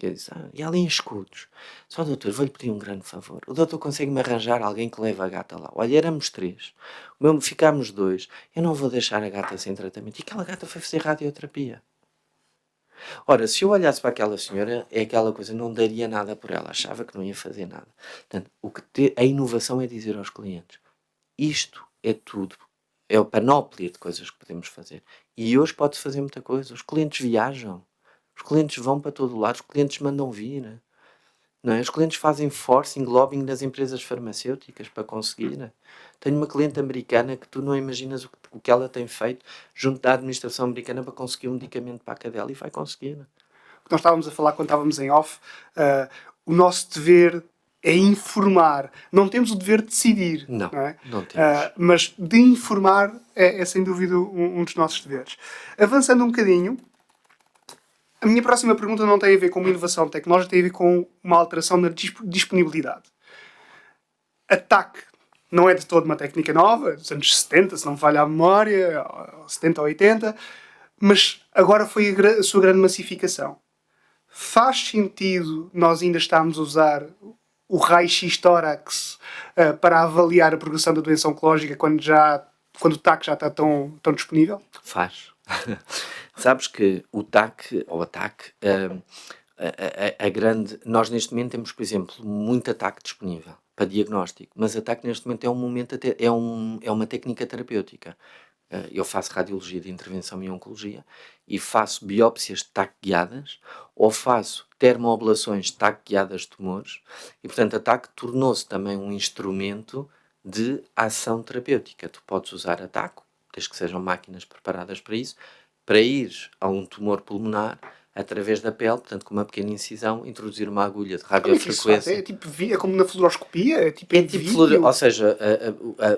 E eu disse, e além escudos. Só doutor, vou-lhe pedir um grande favor. O doutor consegue-me arranjar alguém que leve a gata lá? Olha, éramos 3, ficámos 2, eu não vou deixar a gata sem tratamento. E aquela gata foi fazer radioterapia. Ora, se eu olhasse para aquela senhora, é aquela coisa, não daria nada por ela, achava que não ia fazer nada. Portanto, a inovação é dizer aos clientes, isto é tudo, é a panóplia de coisas que podemos fazer. E hoje pode-se fazer muita coisa. Os clientes viajam, os clientes vão para todo lado, os clientes mandam vir. Não é? Os clientes fazem forcing, lobbying das empresas farmacêuticas para conseguir. Tenho uma cliente americana que tu não imaginas o que ela tem feito junto da administração americana para conseguir um medicamento para a cadela e vai conseguir. Nós estávamos a falar quando estávamos em off, o nosso dever é informar. Não temos o dever de decidir. Não é? Não temos. Mas de informar é sem dúvida um dos nossos deveres. Avançando um bocadinho, a minha próxima pergunta não tem a ver com uma inovação tecnológica, tem a ver com uma alteração na disponibilidade. TAC não é de todo uma técnica nova, dos anos 70, se não me falha a memória, 70 ou 80, mas agora foi a sua grande massificação. Faz sentido nós ainda estarmos a usar o raio-x tórax para avaliar a progressão da doença oncológica quando o TAC já está tão disponível? Faz. Sabes que o TAC, ou a TAC, nós neste momento temos, por exemplo, muito TAC disponível para diagnóstico, mas a TAC neste momento é uma técnica terapêutica. Eu faço radiologia de intervenção em oncologia e faço biópsias de TAC guiadas ou faço termoablações de TAC guiadas de tumores e, portanto, a TAC tornou-se também um instrumento de ação terapêutica. Tu podes usar a TAC, desde que sejam máquinas preparadas para isso, para ir a um tumor pulmonar através da pele, portanto, com uma pequena incisão, introduzir uma agulha de radiofrequência. É como na fluoroscopia? É tipo ou seja,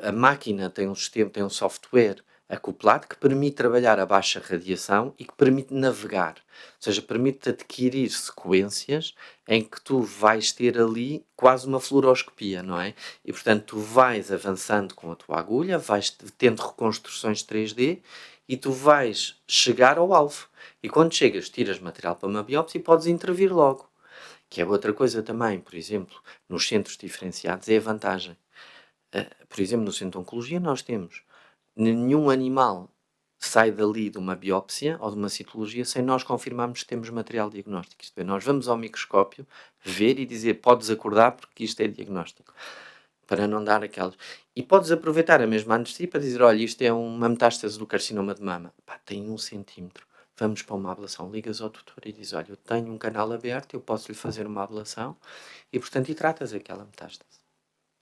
a máquina tem um sistema, tem um software acoplado que permite trabalhar a baixa radiação e que permite navegar. Ou seja, permite adquirir sequências em que tu vais ter ali quase uma fluoroscopia, não é? E, portanto, tu vais avançando com a tua agulha, vais tendo reconstruções 3D e tu vais chegar ao alvo. E quando chegas, tiras material para uma biópsia e podes intervir logo. Que é outra coisa também, por exemplo, nos centros diferenciados é a vantagem. Por exemplo, no centro de oncologia nós temos nenhum animal sai dali de uma biópsia ou de uma citologia sem nós confirmarmos que temos material diagnóstico. Isto é, nós vamos ao microscópio ver e dizer, podes acordar porque isto é diagnóstico. Para não dar aquelas... E podes aproveitar a mesma anestesia para dizer, olha, isto é uma metástase do carcinoma de mama. Pá, tem 1 centímetro. Vamos para uma ablação. Ligas ao tutor e dizes, olha, eu tenho um canal aberto, eu posso-lhe fazer uma ablação e, portanto, e tratas aquela metástase.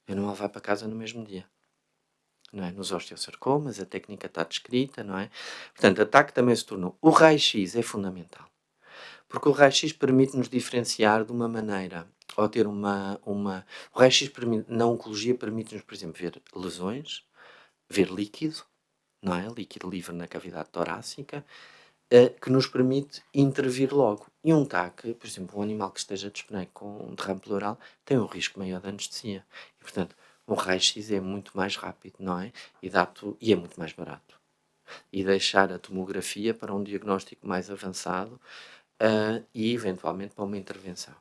E não ela vai para casa no mesmo dia. Não é? Nos osteosarcomas, a técnica está descrita, não é? Portanto, a TAC também se tornou. O raio-x é fundamental. Porque o raio-x permite-nos diferenciar de uma maneira, ou ter uma... O raio-x na oncologia permite-nos, por exemplo, ver lesões, ver líquido, não é? Líquido livre na cavidade torácica, que nos permite intervir logo. E um TAC, por exemplo, um animal que esteja disponível com um derrame pleural, tem um risco maior de anestesia. E, portanto, um raio-x é muito mais rápido, não é? E é muito mais barato. E deixar a tomografia para um diagnóstico mais avançado e, eventualmente, para uma intervenção.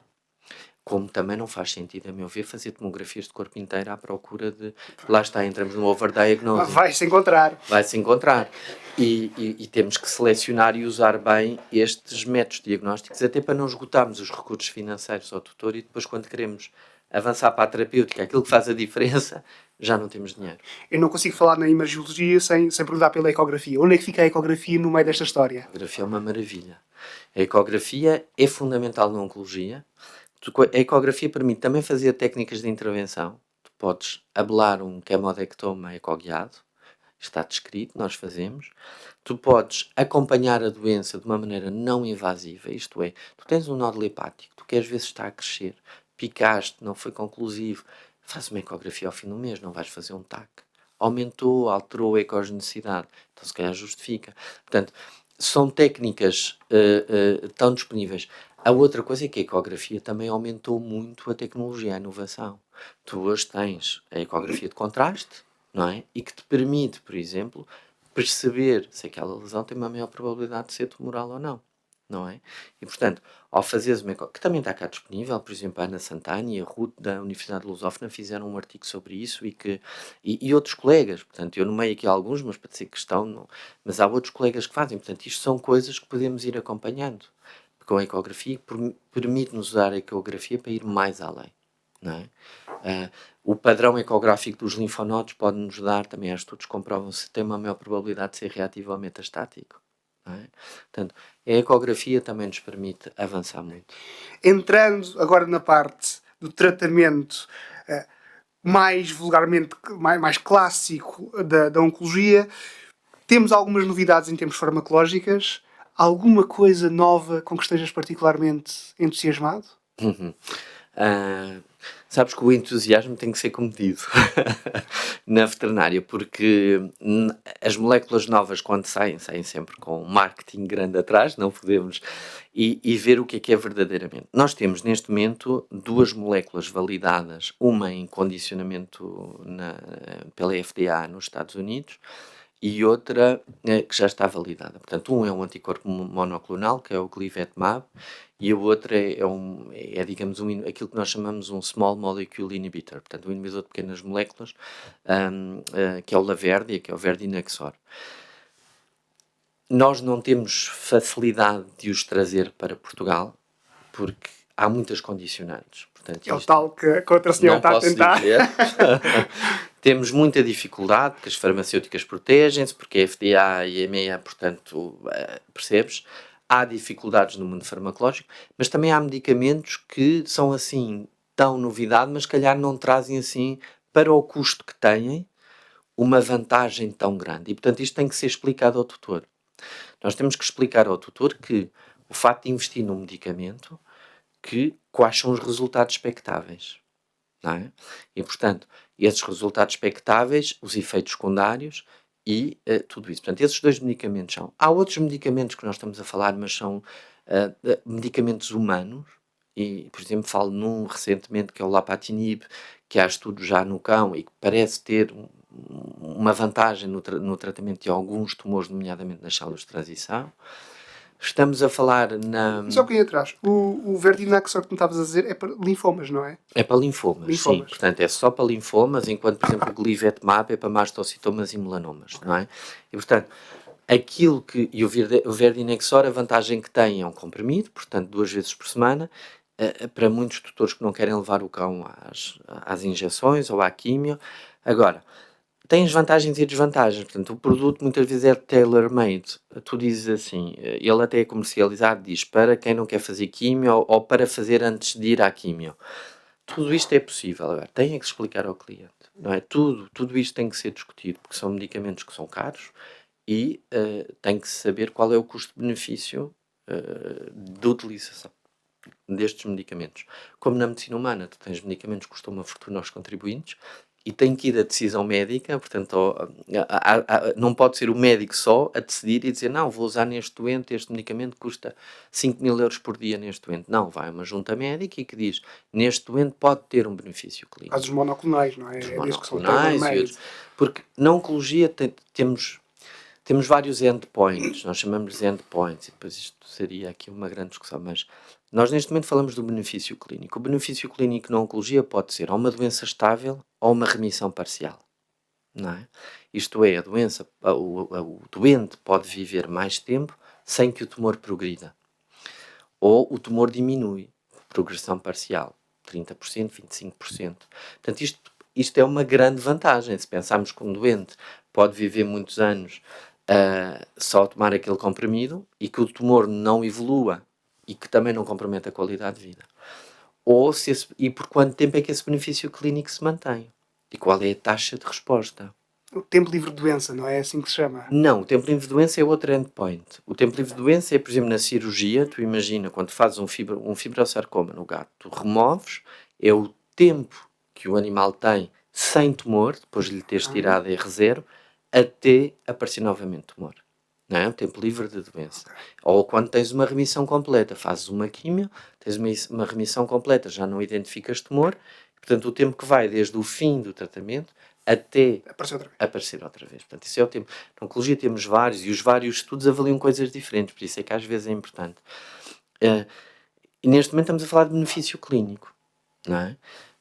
Como também não faz sentido, a meu ver, fazer tomografias de corpo inteiro à procura de... Lá está, entramos no overdiagnosing. Vai-se encontrar. Vai-se encontrar. E temos que selecionar e usar bem estes métodos diagnósticos, até para não esgotarmos os recursos financeiros ao tutor e depois, quando queremos avançar para a terapêutica, aquilo que faz a diferença, já não temos dinheiro. Eu não consigo falar na imagiologia sem perguntar pela ecografia. Onde é que fica a ecografia no meio desta história? A ecografia é uma maravilha. A ecografia é fundamental na oncologia. A ecografia permite também fazer técnicas de intervenção. Tu podes abelar um quimodectoma ecoguiado, está descrito, nós fazemos. Tu podes acompanhar a doença de uma maneira não invasiva, isto é, tu tens um nódulo hepático, tu queres ver se está a crescer, picaste, não foi conclusivo, faz uma ecografia ao fim do mês, não vais fazer um TAC. Aumentou, alterou a ecogenicidade, então se calhar justifica. Portanto, são técnicas tão disponíveis. A outra coisa é que a ecografia também aumentou muito a tecnologia, a inovação. Tu hoje tens a ecografia de contraste, não é? E que te permite, por exemplo, perceber se aquela lesão tem uma maior probabilidade de ser tumoral ou não, não é? E, portanto, ao fazeres uma ecografia, que também está cá disponível, por exemplo, a Ana Santana e a Ruth da Universidade de Lusófona fizeram um artigo sobre isso e outros colegas, portanto, eu nomeei aqui alguns, mas para dizer que estão, não, mas há outros colegas que fazem, portanto, isto são coisas que podemos ir acompanhando com a ecografia, que permite-nos usar a ecografia para ir mais além, não é? O padrão ecográfico dos linfonodos pode nos dar, também há estudos que comprovam se tem uma maior probabilidade de ser reativo ou metastático. Não é? Portanto, a ecografia também nos permite avançar muito. Entrando agora na parte do tratamento mais vulgarmente, mais clássico da oncologia, temos algumas novidades em termos farmacológicas. Alguma coisa nova com que estejas particularmente entusiasmado? Sabes que o entusiasmo tem que ser comedido na veterinária, porque as moléculas novas, quando saem sempre com um marketing grande atrás, não podemos, e ver o que é verdadeiramente. Nós temos neste momento 2 moléculas validadas, uma em condicionamento pela FDA nos Estados Unidos, e outra que já está validada. Portanto, um é um anticorpo monoclonal, que é o Glivetamab, e o outro digamos, aquilo que nós chamamos um small molecule inhibitor, portanto, um inibidor de pequenas moléculas, que é o Laverdia, que é o Verdinexor. Nós não temos facilidade de os trazer para Portugal, porque há muitas condicionantes. Portanto, é o tal que a outra senhora está a tentar. Temos muita dificuldade, porque as farmacêuticas protegem-se, porque a FDA e a EMEA, portanto, percebes? Há dificuldades no mundo farmacológico, mas também há medicamentos que são assim, tão novidade, mas se calhar não trazem assim, para o custo que têm, uma vantagem tão grande. E, portanto, isto tem que ser explicado ao tutor. Nós temos que explicar ao tutor que o facto de investir num medicamento, quais são os resultados expectáveis, não é? E, portanto, esses resultados expectáveis, os efeitos secundários e tudo isso. Portanto, esses 2 medicamentos são... Há outros medicamentos que nós estamos a falar, mas são medicamentos humanos, e, por exemplo, falo num recentemente que é o Lapatinib, que há estudos já no cão e que parece ter uma vantagem no tratamento de alguns tumores, nomeadamente nas células de transição. Estamos a falar Só que aí atrás, o Verdinexor que me estavas a dizer é para linfomas, não é? É para linfomas, sim. Portanto, é só para linfomas, enquanto, por exemplo, o Glivetamab é para mastocitomas e melanomas, não é? E, portanto, Aquilo que, e o Verdinexor, a vantagem que tem é um comprimido, portanto 2 vezes por semana, para muitos tutores que não querem levar o cão às injeções ou à químio. Agora, tem as vantagens e desvantagens, portanto o produto muitas vezes é tailor-made. Tu dizes assim, ele até é comercializado, diz para quem não quer fazer químio ou para fazer antes de ir à químio. Tudo isto é possível, agora tem é que explicar ao cliente, não é? Tudo isto tem que ser discutido, porque são medicamentos que são caros e tem que se saber qual é o custo-benefício de utilização destes medicamentos. Como na medicina humana, tu tens medicamentos que custam uma fortuna aos contribuintes e tem que ir a decisão médica, portanto, não pode ser o médico só a decidir e dizer, não, vou usar neste doente, este medicamento custa 5.000 euros por dia neste doente. Não, vai uma junta médica e que diz, neste doente pode ter um benefício clínico. Casos monoclonais, não é? Os É desde que são monoclonais tailor-made. porque na oncologia temos vários endpoints, nós chamamos de endpoints, e depois isto seria aqui uma grande discussão, mas nós neste momento falamos do benefício clínico. O benefício clínico na oncologia pode ser ou uma doença estável ou uma remissão parcial, não é? Isto é, o doente pode viver mais tempo sem que o tumor progrida, ou o tumor diminui, progressão parcial, 30%, 25%. Portanto, isto é uma grande vantagem, se pensarmos que um doente pode viver muitos anos só tomar aquele comprimido e que o tumor não evolua e que também não compromete a qualidade de vida. E por quanto tempo é que esse benefício clínico se mantém? E qual é a taxa de resposta? O tempo livre de doença, não é assim que se chama? Não, o tempo livre de doença é outro endpoint. O tempo livre de doença é, por exemplo, na cirurgia, tu imagina, quando fazes um fibrosarcoma no gato, tu removes, é o tempo que o animal tem sem tumor, depois de lhe teres tirado a R0, até aparecer novamente tumor. Não é? O tempo livre de doença. Ou quando tens uma remissão completa, fazes uma químio, tens uma remissão completa, já não identificas tumor, portanto o tempo que vai desde o fim do tratamento até aparecer outra vez. Portanto, isso é o tempo. Na oncologia temos vários, e os vários estudos avaliam coisas diferentes, por isso é que às vezes é importante. E neste momento estamos a falar de benefício clínico, não é?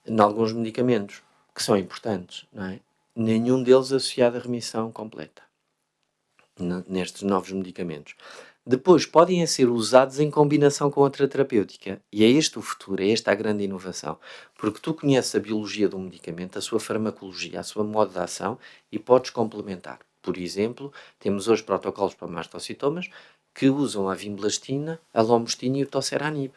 Em alguns medicamentos que são importantes, não é? Nenhum deles associado à remissão completa nestes novos medicamentos. Depois podem ser usados em combinação com outra terapêutica. E é este o futuro, é esta a grande inovação. Porque tu conheces a biologia do medicamento, a sua farmacologia, a sua modo de ação e podes complementar. Por exemplo, temos hoje protocolos para mastocitomas que usam a vinblastina, a lomostina e o toceranib.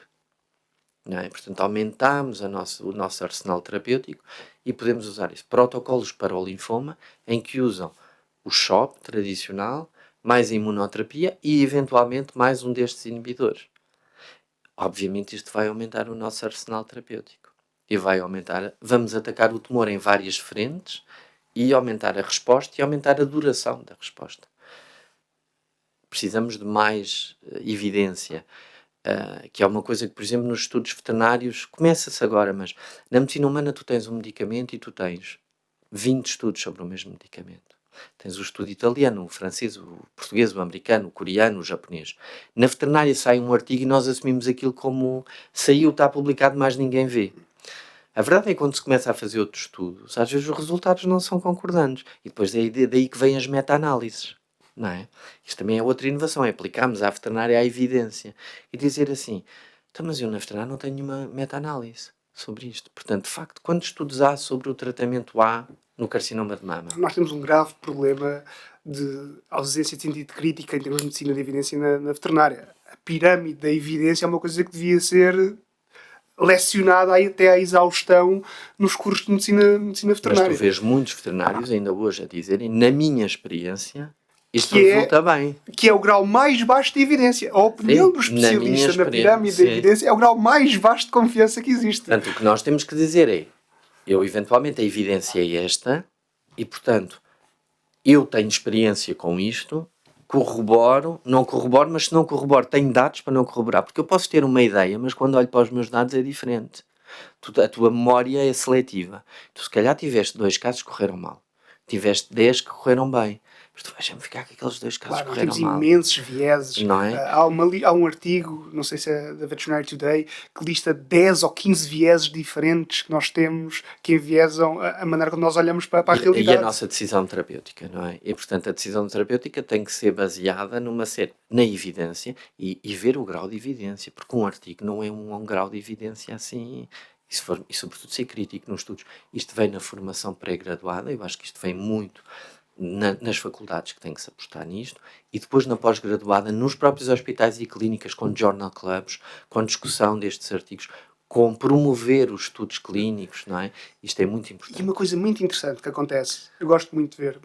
Não é? Portanto, aumentamos o nosso arsenal terapêutico e podemos usar isso. Protocolos para o linfoma, em que usam o CHOP tradicional, mais a imunoterapia e, eventualmente, mais um destes inibidores. Obviamente, isto vai aumentar o nosso arsenal terapêutico. E vai aumentar, vamos atacar o tumor em várias frentes e aumentar a resposta e aumentar a duração da resposta. Precisamos de mais evidência. Que é uma coisa que, por exemplo, nos estudos veterinários, começa-se agora, mas na medicina humana tu tens um medicamento e tu tens 20 estudos sobre o mesmo medicamento. Tens o estudo italiano, o francês, o português, o americano, o coreano, o japonês. Na veterinária sai um artigo e nós assumimos aquilo como saiu, está publicado, mais ninguém vê. A verdade é que quando se começa a fazer outros estudos, às vezes os resultados não são concordantes. E depois é daí que vêm as meta-análises. Não é? Isto também é outra inovação, é aplicarmos à veterinária a evidência e dizer assim, então, mas eu na veterinária não tenho nenhuma meta-análise sobre isto. Portanto, de facto, quantos estudos há sobre o tratamento A no carcinoma de mama? Nós temos um grave problema de ausência de sentido crítica em termos de medicina de evidência na veterinária. A pirâmide da evidência é uma coisa que devia ser lecionada até à exaustão nos cursos de medicina veterinária. Mas tu vês muitos veterinários ainda hoje a dizerem, na minha experiência, isto resulta bem. Que é o grau mais baixo de evidência. A opinião do especialista na pirâmide da evidência é o grau mais baixo de confiança que existe. Portanto, o que nós temos que dizer é, eventualmente a evidência é esta, e portanto, eu tenho experiência com isto, não corroboro, mas se não corroboro, tenho dados para não corroborar. Porque eu posso ter uma ideia, mas quando olho para os meus dados é diferente. A tua memória é seletiva. Tu se calhar tiveste 2 casos que correram mal. Tiveste 10 que correram bem. mas tu vais sempre ficar com aqueles 2 casos que Claro, correram temos mal. imensos vieses. Não é? Há um artigo, não sei se é da Veterinary Today, que lista 10 ou 15 vieses diferentes que nós temos que enviesam a maneira como nós olhamos para a E realidade. a nossa decisão terapêutica, não é? E, portanto, a decisão terapêutica tem que ser baseada na evidência e ver o grau de evidência, porque um artigo não é um grau de evidência assim, e sobretudo ser crítico nos estudos. Isto vem na formação pré-graduada, eu acho que isto vem muito nas faculdades que têm que se apostar nisto, e depois na pós-graduada, nos próprios hospitais e clínicas, com journal clubs, com discussão destes artigos, com promover os estudos clínicos, não é? Isto é muito E importante. uma coisa muito interessante que acontece, eu gosto muito de ver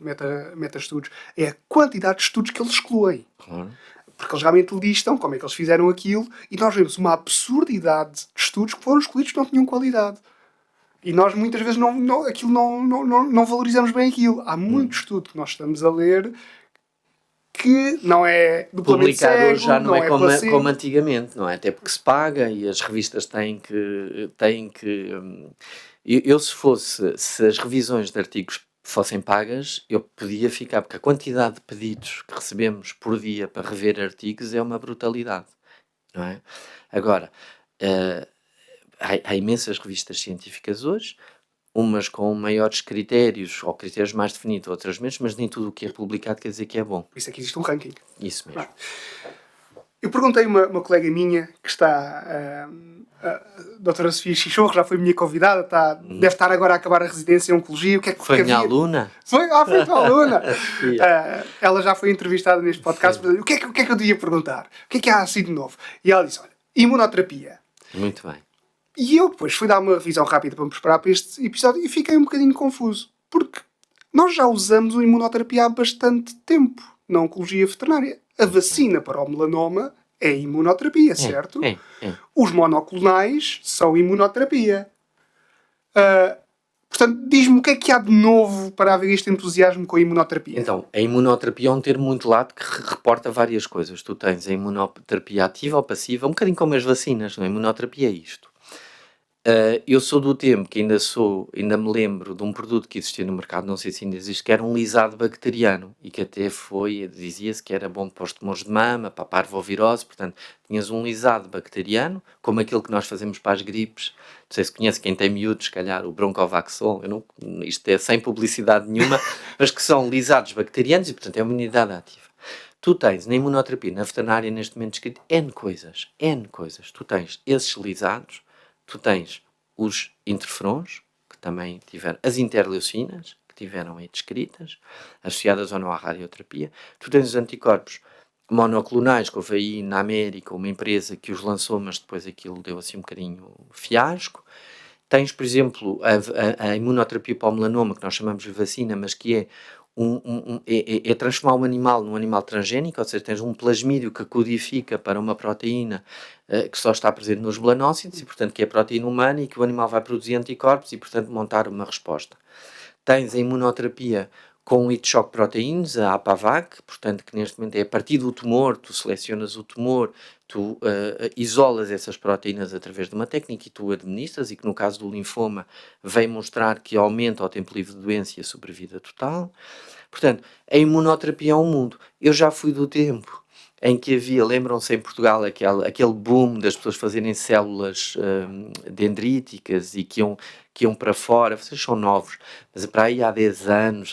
meta-estudos, é a quantidade de estudos que eles excluem. Claro. Porque eles realmente listam como é que eles fizeram aquilo e nós vemos uma absurdidade de estudos que foram excluídos que não tinham qualidade. E nós muitas vezes não valorizamos bem aquilo. Há muito estudo que nós estamos a ler que não é duplamente Publicar cego, hoje já não é placebo. como antigamente, não é? Até porque se paga e as revistas têm que se as revisões de artigos fossem pagas, eu podia ficar, porque a quantidade de pedidos que recebemos por dia para rever artigos é uma brutalidade, não é? Agora, há imensas revistas científicas hoje, umas com maiores critérios, ou critérios mais definidos, outras menos, mas nem tudo o que é publicado quer dizer que é bom. Por isso é que existe um ranking. Isso mesmo. Eu perguntei a uma colega minha que está, a doutora Sofia Chichorro, já foi minha convidada, deve estar agora a acabar a residência em Oncologia. O que é que Foi minha havia? aluna? Foi tua aluna. Sofia. Ela já foi entrevistada neste podcast. O que é que eu devia perguntar? O que é que há assim de novo? E ela disse, olha, imunoterapia. Muito bem. E eu depois fui dar uma revisão rápida para me preparar para este episódio e fiquei um bocadinho confuso. Porque nós já usamos a imunoterapia há bastante tempo na Oncologia Veterinária. A vacina para o melanoma é imunoterapia, certo? É. Os monoclonais são imunoterapia. Portanto, diz-me o que é que há de novo para haver este entusiasmo com a imunoterapia. Então, a imunoterapia é um termo muito lato que reporta várias coisas. Tu tens a imunoterapia ativa ou passiva, um bocadinho como as vacinas, não é? A imunoterapia é isto. Eu sou do tempo que ainda me lembro de um produto que existia no mercado, não sei se ainda existe, que era um lisado bacteriano e que até dizia-se que era bom para os tumores de mama, para a parvovirose, portanto, tinhas um lisado bacteriano, como aquele que nós fazemos para as gripes. Não sei se conhece, quem tem miúdos, se calhar, o Broncovaxol, isto é sem publicidade nenhuma, mas que são lisados bacterianos e, portanto, é uma unidade ativa. Tu tens na imunoterapia, na veterinária, neste momento escrito N coisas. Tu tens esses lisados, tu tens os interferons, que também tiveram, as interleucinas, que tiveram aí descritas, associadas ou não à radioterapia. Tu tens os anticorpos monoclonais, que houve aí na América uma empresa que os lançou, mas depois aquilo deu assim um bocadinho fiasco. Tens, por exemplo, a imunoterapia para o melanoma, que nós chamamos de vacina, mas que é é transformar um animal num animal transgénico, ou seja, tens um plasmídio que codifica para uma proteína que só está presente nos melanócitos, e portanto que é proteína humana e que o animal vai produzir anticorpos e portanto montar uma resposta. Tens a imunoterapia com o heat shock proteins, a APAVAC, portanto que neste momento é a partir do tumor, tu selecionas o tumor, tu isolas essas proteínas através de uma técnica e tu administras, e que no caso do linfoma vem mostrar que aumenta o tempo livre de doença e a sobrevida total. Portanto, a imunoterapia é um mundo. Eu já fui do tempo em que havia, lembram-se em Portugal, aquele boom das pessoas fazerem células dendríticas e que iam para fora. Vocês são novos, mas para aí há 10 anos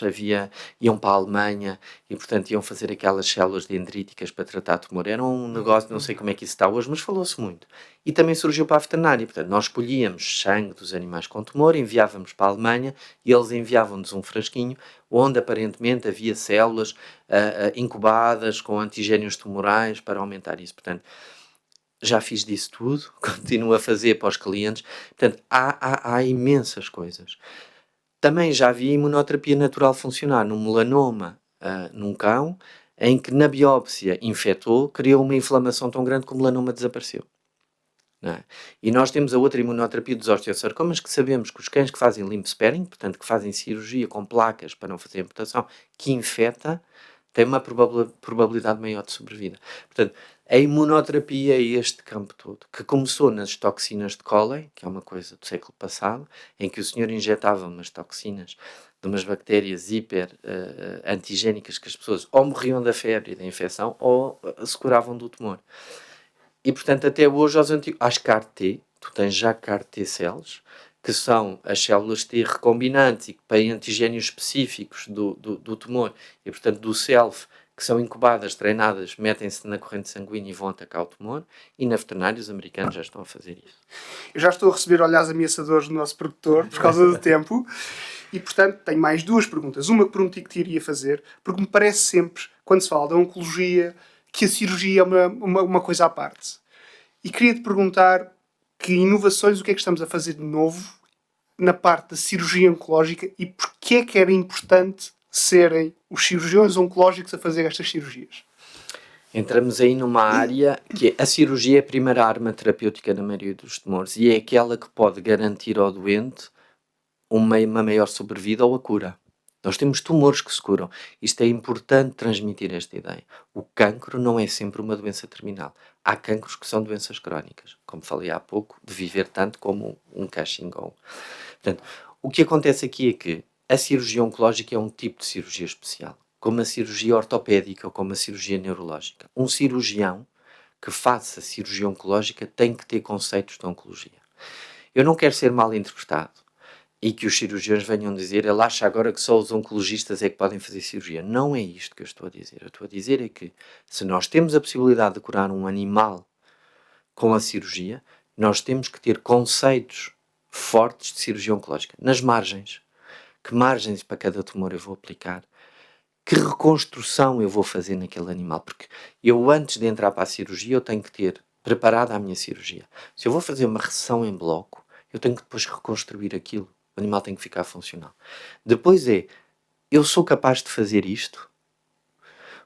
iam para a Alemanha e, portanto, iam fazer aquelas células dendríticas para tratar tumor. Era um negócio, não sei como é que isso está hoje, mas falou-se muito. E também surgiu para a veterinária. Portanto, nós escolhíamos sangue dos animais com tumor, enviávamos para a Alemanha e eles enviavam-nos um frasquinho onde aparentemente havia células incubadas com antigénios tumorais para aumentar isso. Portanto, já fiz disso tudo, continuo a fazer para os clientes. Portanto, há imensas coisas. Também já vi imunoterapia natural funcionar num melanoma num cão, em que na biópsia infectou, criou uma inflamação tão grande que o melanoma desapareceu. Não é? E nós temos a outra imunoterapia dos osteossarcomas, que sabemos que os cães que fazem limb sparing, portanto que fazem cirurgia com placas para não fazer amputação, que infecta, tem uma probabilidade maior de sobrevida. Portanto, a imunoterapia é este campo todo, que começou nas toxinas de Coley, que é uma coisa do século passado, em que o senhor injetava umas toxinas de umas bactérias hiper antigénicas que as pessoas ou morriam da febre e da infecção ou se curavam do tumor. E, portanto, até hoje, às CAR-T, tu tens já CAR-T cells, que são as células T recombinantes e que têm antigénios específicos do tumor e, portanto, do self, que são incubadas, treinadas, metem-se na corrente sanguínea e vão atacar o tumor. E na veterinária, os americanos já estão a fazer isso. Eu já estou a receber olhares ameaçadores do nosso produtor por causa do tempo. E, portanto, tenho mais duas perguntas. Uma que prometi que te iria fazer, porque me parece sempre, quando se fala da oncologia, que a cirurgia é uma coisa à parte. E queria-te perguntar que inovações, o que é que estamos a fazer de novo na parte da cirurgia oncológica e porquê é que era importante serem os cirurgiões oncológicos a fazer estas cirurgias? Entramos aí numa área que a cirurgia é a primeira arma terapêutica na maioria dos tumores e é aquela que pode garantir ao doente uma maior sobrevida ou a cura. Nós temos tumores que se curam. Isto é importante transmitir esta ideia. O cancro não é sempre uma doença terminal. Há cancros que são doenças crónicas, como falei há pouco, de viver tanto como um cachingol. Portanto, o que acontece aqui é que a cirurgia oncológica é um tipo de cirurgia especial, como a cirurgia ortopédica ou como a cirurgia neurológica. Um cirurgião que faça cirurgia oncológica tem que ter conceitos de oncologia. Eu não quero ser mal interpretado e que os cirurgiões venham dizer ele acha agora que só os oncologistas é que podem fazer cirurgia. Não é isto que eu estou a dizer. Eu estou a dizer é que se nós temos a possibilidade de curar um animal com a cirurgia, nós temos que ter conceitos fortes de cirurgia oncológica. Nas margens. Que margens para cada tumor eu vou aplicar? Que reconstrução eu vou fazer naquele animal? Porque eu, antes de entrar para a cirurgia, eu tenho que ter preparada a minha cirurgia. Se eu vou fazer uma reseção em bloco, eu tenho que depois reconstruir aquilo. O animal tem que ficar funcional. Depois eu sou capaz de fazer isto?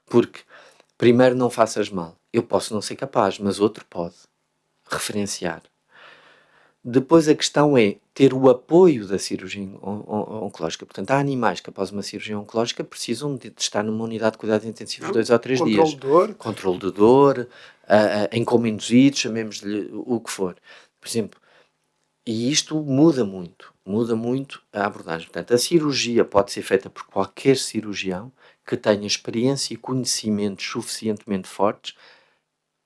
Porque, primeiro, não faças mal. Eu posso não ser capaz, mas outro pode referenciar. Depois a questão é ter o apoio da cirurgia oncológica. Portanto, há animais que após uma cirurgia oncológica precisam de estar numa unidade de cuidados intensivos 2 ou 3 dias. Controle de dor, em coma induzido, chamemos-lhe o que for. Por exemplo, e isto muda muito a abordagem. Portanto, a cirurgia pode ser feita por qualquer cirurgião que tenha experiência e conhecimentos suficientemente fortes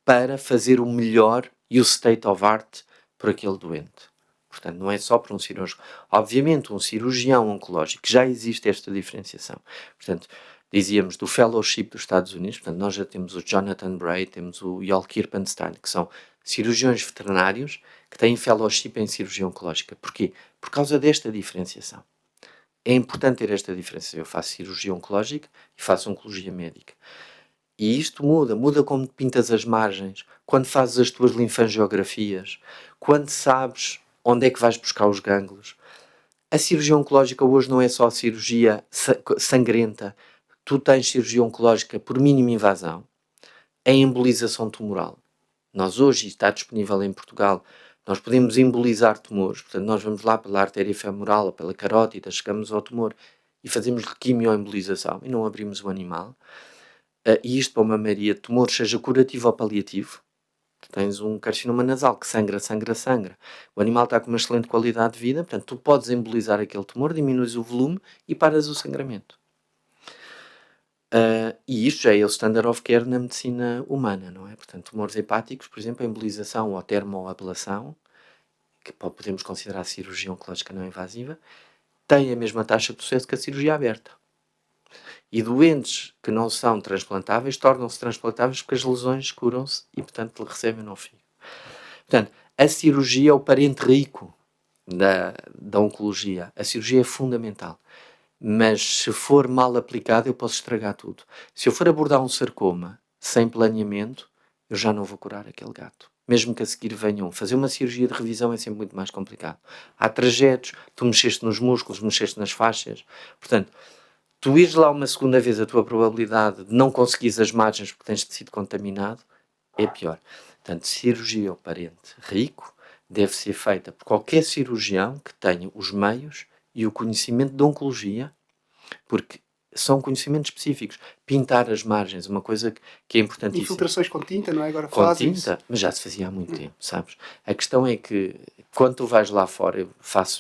para fazer o melhor e o state of art por aquele doente. Portanto, não é só por um cirurgião. Obviamente, um cirurgião oncológico, já existe esta diferenciação. Portanto, dizíamos do fellowship dos Estados Unidos, portanto, nós já temos o Jonathan Bray, temos o Joel Kirpenstein, que são cirurgiões veterinários que têm fellowship em cirurgia oncológica. Porquê? Por causa desta diferenciação. É importante ter esta diferença. Eu faço cirurgia oncológica e faço oncologia médica. E isto muda como pintas as margens, quando fazes as tuas linfangiografias, quando sabes onde é que vais buscar os gânglios. A cirurgia oncológica hoje não é só cirurgia sangrenta. Tu tens cirurgia oncológica por mínima invasão, a embolização tumoral. Nós hoje, está disponível em Portugal, nós podemos embolizar tumores. Portanto, nós vamos lá pela artéria femoral ou pela carótida, chegamos ao tumor e fazemos quimioembolização e não abrimos o animal. E isto para uma maioria de tumores, seja curativo ou paliativo. Tu tens um carcinoma nasal que sangra. O animal está com uma excelente qualidade de vida, portanto, tu podes embolizar aquele tumor, diminuis o volume e paras o sangramento. E isto já é o standard of care na medicina humana, não é? Portanto, tumores hepáticos, por exemplo, a embolização ou a termoablação, que podemos considerar cirurgia oncológica não invasiva, tem a mesma taxa de sucesso que a cirurgia aberta. E doentes que não são transplantáveis tornam-se transplantáveis porque as lesões curam-se e, portanto, recebem no fígado. Portanto, a cirurgia é o parente rico da oncologia. A cirurgia é fundamental. Mas se for mal aplicada, eu posso estragar tudo. Se eu for abordar um sarcoma sem planeamento, eu já não vou curar aquele gato. Mesmo que a seguir venham fazer uma cirurgia de revisão, é sempre muito mais complicado. Há trajetos, tu mexeste nos músculos, mexeste nas faixas. Portanto, tu ires lá uma segunda vez, a tua probabilidade de não conseguires as margens porque tens tecido contaminado é pior. Portanto, cirurgia ao parente rico deve ser feita por qualquer cirurgião que tenha os meios e o conhecimento de oncologia, porque são conhecimentos específicos. Pintar as margens, uma coisa que é importantíssima. Infiltrações com tinta, não é? Agora Com tinta, mas já se fazia há muito tempo, sabes? A questão é que quando tu vais lá fora,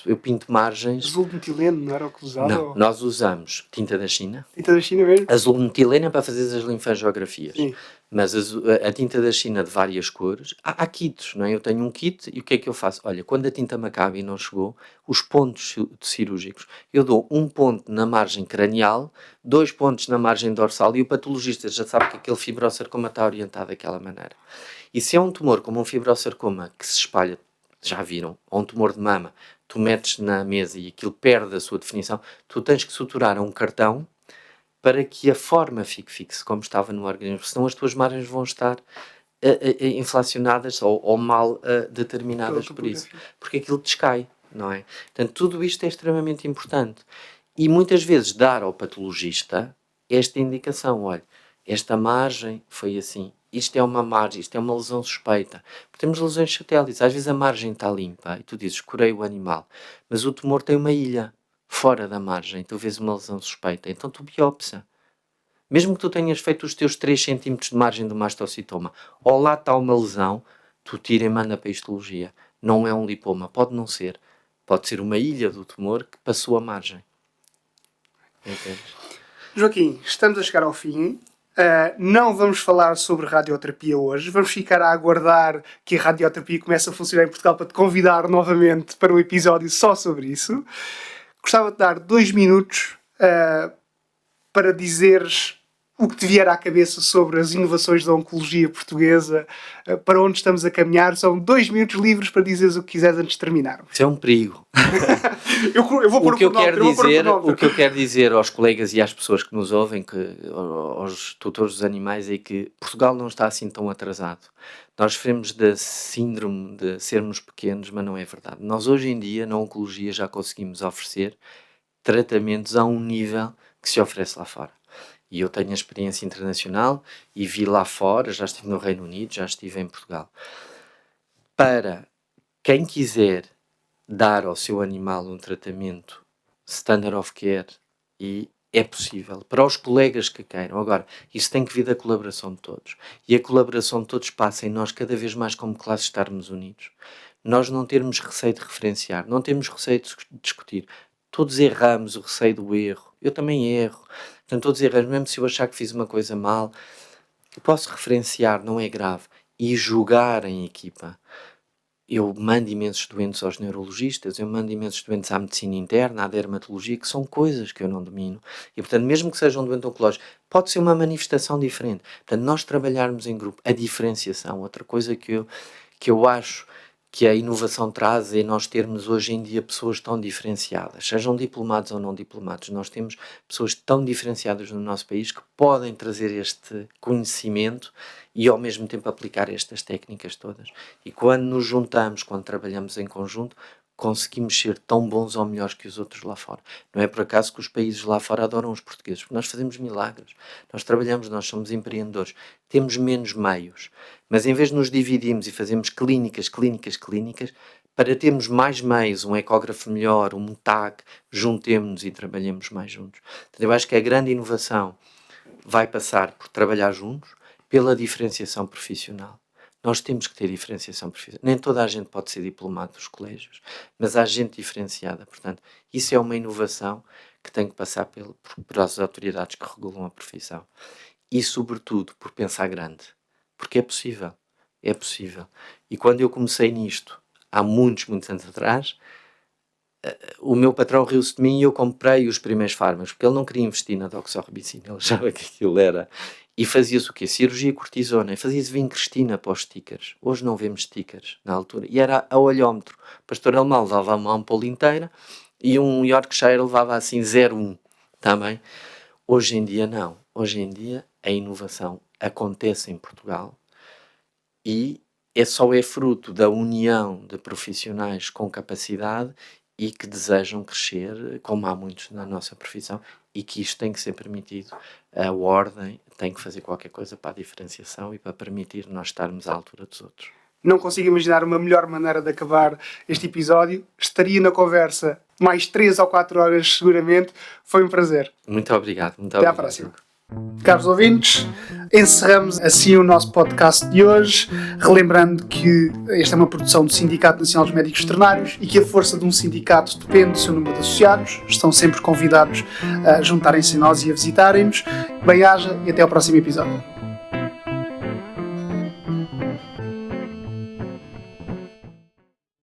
eu pinto margens. Azul de metileno, não era o que usava? Não, nós usamos tinta da China. Tinta da China mesmo? Azul de metileno é para fazer as linfangeografias. Sim. Mas a tinta da China de várias cores, há kits, não é? Eu tenho um kit e o que é que eu faço? Olha, quando a tinta me acaba e não chegou, os pontos cirúrgicos, eu dou um ponto na margem cranial, 2 pontos na margem dorsal e o patologista já sabe que aquele fibrosarcoma está orientado daquela maneira. E se é um tumor como um fibrosarcoma que se espalha, já viram, ou um tumor de mama, tu metes na mesa e aquilo perde a sua definição, tu tens que suturar a um cartão para que a forma fique fixa, como estava no organismo, senão as tuas margens vão estar inflacionadas ou mal determinadas por isso, porque aquilo descai, não é? Portanto, tudo isto é extremamente importante. E muitas vezes dar ao patologista esta indicação, olha, esta margem foi assim, isto é uma margem, isto é uma lesão suspeita. Porque temos lesões satélites, às vezes a margem está limpa e tu dizes, curei o animal, mas o tumor tem uma ilha fora da margem, tu vês uma lesão suspeita, então tu biopsia. Mesmo que tu tenhas feito os teus 3 cm de margem do mastocitoma, ou lá está uma lesão, tu tira e manda para a histologia. Não é um lipoma, pode não ser. Pode ser uma ilha do tumor que passou a margem. Entendes? Joaquim, estamos a chegar ao fim. Não vamos falar sobre radioterapia hoje. Vamos ficar a aguardar que a radioterapia comece a funcionar em Portugal para te convidar novamente para um episódio só sobre isso. Gostava de dar 2 minutos para dizeres o que te vier à cabeça sobre as inovações da oncologia portuguesa, para onde estamos a caminhar. São 2 minutos livres para dizeres o que quiseres antes de terminarmos. Isso é um perigo. eu vou pôr o que eu quero dizer aos colegas e às pessoas que nos ouvem, aos tutores dos animais, é que Portugal não está assim tão atrasado. Nós sofremos da síndrome de sermos pequenos, mas não é verdade. Nós hoje em dia, na oncologia, já conseguimos oferecer tratamentos a um nível que se oferece lá fora. E eu tenho a experiência internacional e vi lá fora, já estive no Reino Unido, já estive em Portugal. Para quem quiser dar ao seu animal um tratamento standard of care, e é possível, para os colegas que queiram. Agora, isso tem que vir da colaboração de todos. E a colaboração de todos passa em nós cada vez mais como classe estarmos unidos. Nós não termos receio de referenciar, não temos receio de discutir. Todos erramos, o receio do erro. Eu também erro. Portanto, todos erramos, mesmo se eu achar que fiz uma coisa mal, eu posso referenciar, não é grave. E julgar em equipa. Eu mando imensos doentes aos neurologistas, eu mando imensos doentes à medicina interna, à dermatologia, que são coisas que eu não domino. E, portanto, mesmo que seja um doente oncológico, pode ser uma manifestação diferente. Portanto, nós trabalharmos em grupo, a diferenciação, outra coisa que eu acho que a inovação traz é nós termos hoje em dia pessoas tão diferenciadas, sejam diplomados ou não diplomados. Nós temos pessoas tão diferenciadas no nosso país que podem trazer este conhecimento e ao mesmo tempo aplicar estas técnicas todas. E quando nos juntamos, quando trabalhamos em conjunto, conseguimos ser tão bons ou melhores que os outros lá fora. Não é por acaso que os países lá fora adoram os portugueses, porque nós fazemos milagres, nós trabalhamos, nós somos empreendedores, temos menos meios, mas em vez de nos dividirmos e fazermos clínicas, para termos mais meios, um ecógrafo melhor, um TAC, juntemos-nos e trabalhemos mais juntos. Então, eu acho que a grande inovação vai passar por trabalhar juntos, pela diferenciação profissional. Nós temos que ter diferenciação profissional. Nem toda a gente pode ser diplomado dos colégios, mas há gente diferenciada. Portanto, isso é uma inovação que tem que passar por as autoridades que regulam a profissão. E, sobretudo, por pensar grande. Porque é possível. É possível. E quando eu comecei nisto, há muitos anos atrás, o meu patrão riu-se de mim e eu comprei os primeiros fármacos, porque ele não queria investir na doxorubicina, ele achava que aquilo era... E fazia-se o quê? Cirurgia cortisona. E fazia-se vincrestina para os stickers. Hoje não vemos stickers, na altura. E era a olhómetro. O pastor alemão levava uma ampola inteira e um Yorkshire levava assim 0,1 também. Hoje em dia não. Hoje em dia a inovação acontece em Portugal e só é fruto da união de profissionais com capacidade e que desejam crescer, como há muitos na nossa profissão, e que isto tem que ser permitido. A ordem tem que fazer qualquer coisa para a diferenciação e para permitir nós estarmos à altura dos outros. Não consigo imaginar uma melhor maneira de acabar este episódio. Estaria na conversa mais 3 ou 4 horas seguramente. Foi um prazer. Muito obrigado. Até à próxima. Caros ouvintes, encerramos assim o nosso podcast de hoje, relembrando que esta é uma produção do Sindicato Nacional dos Médicos Veterinários e que a força de um sindicato depende do seu número de associados. Estão sempre convidados a juntarem-se a nós e a visitarem-nos. Bem-aja e até ao próximo episódio.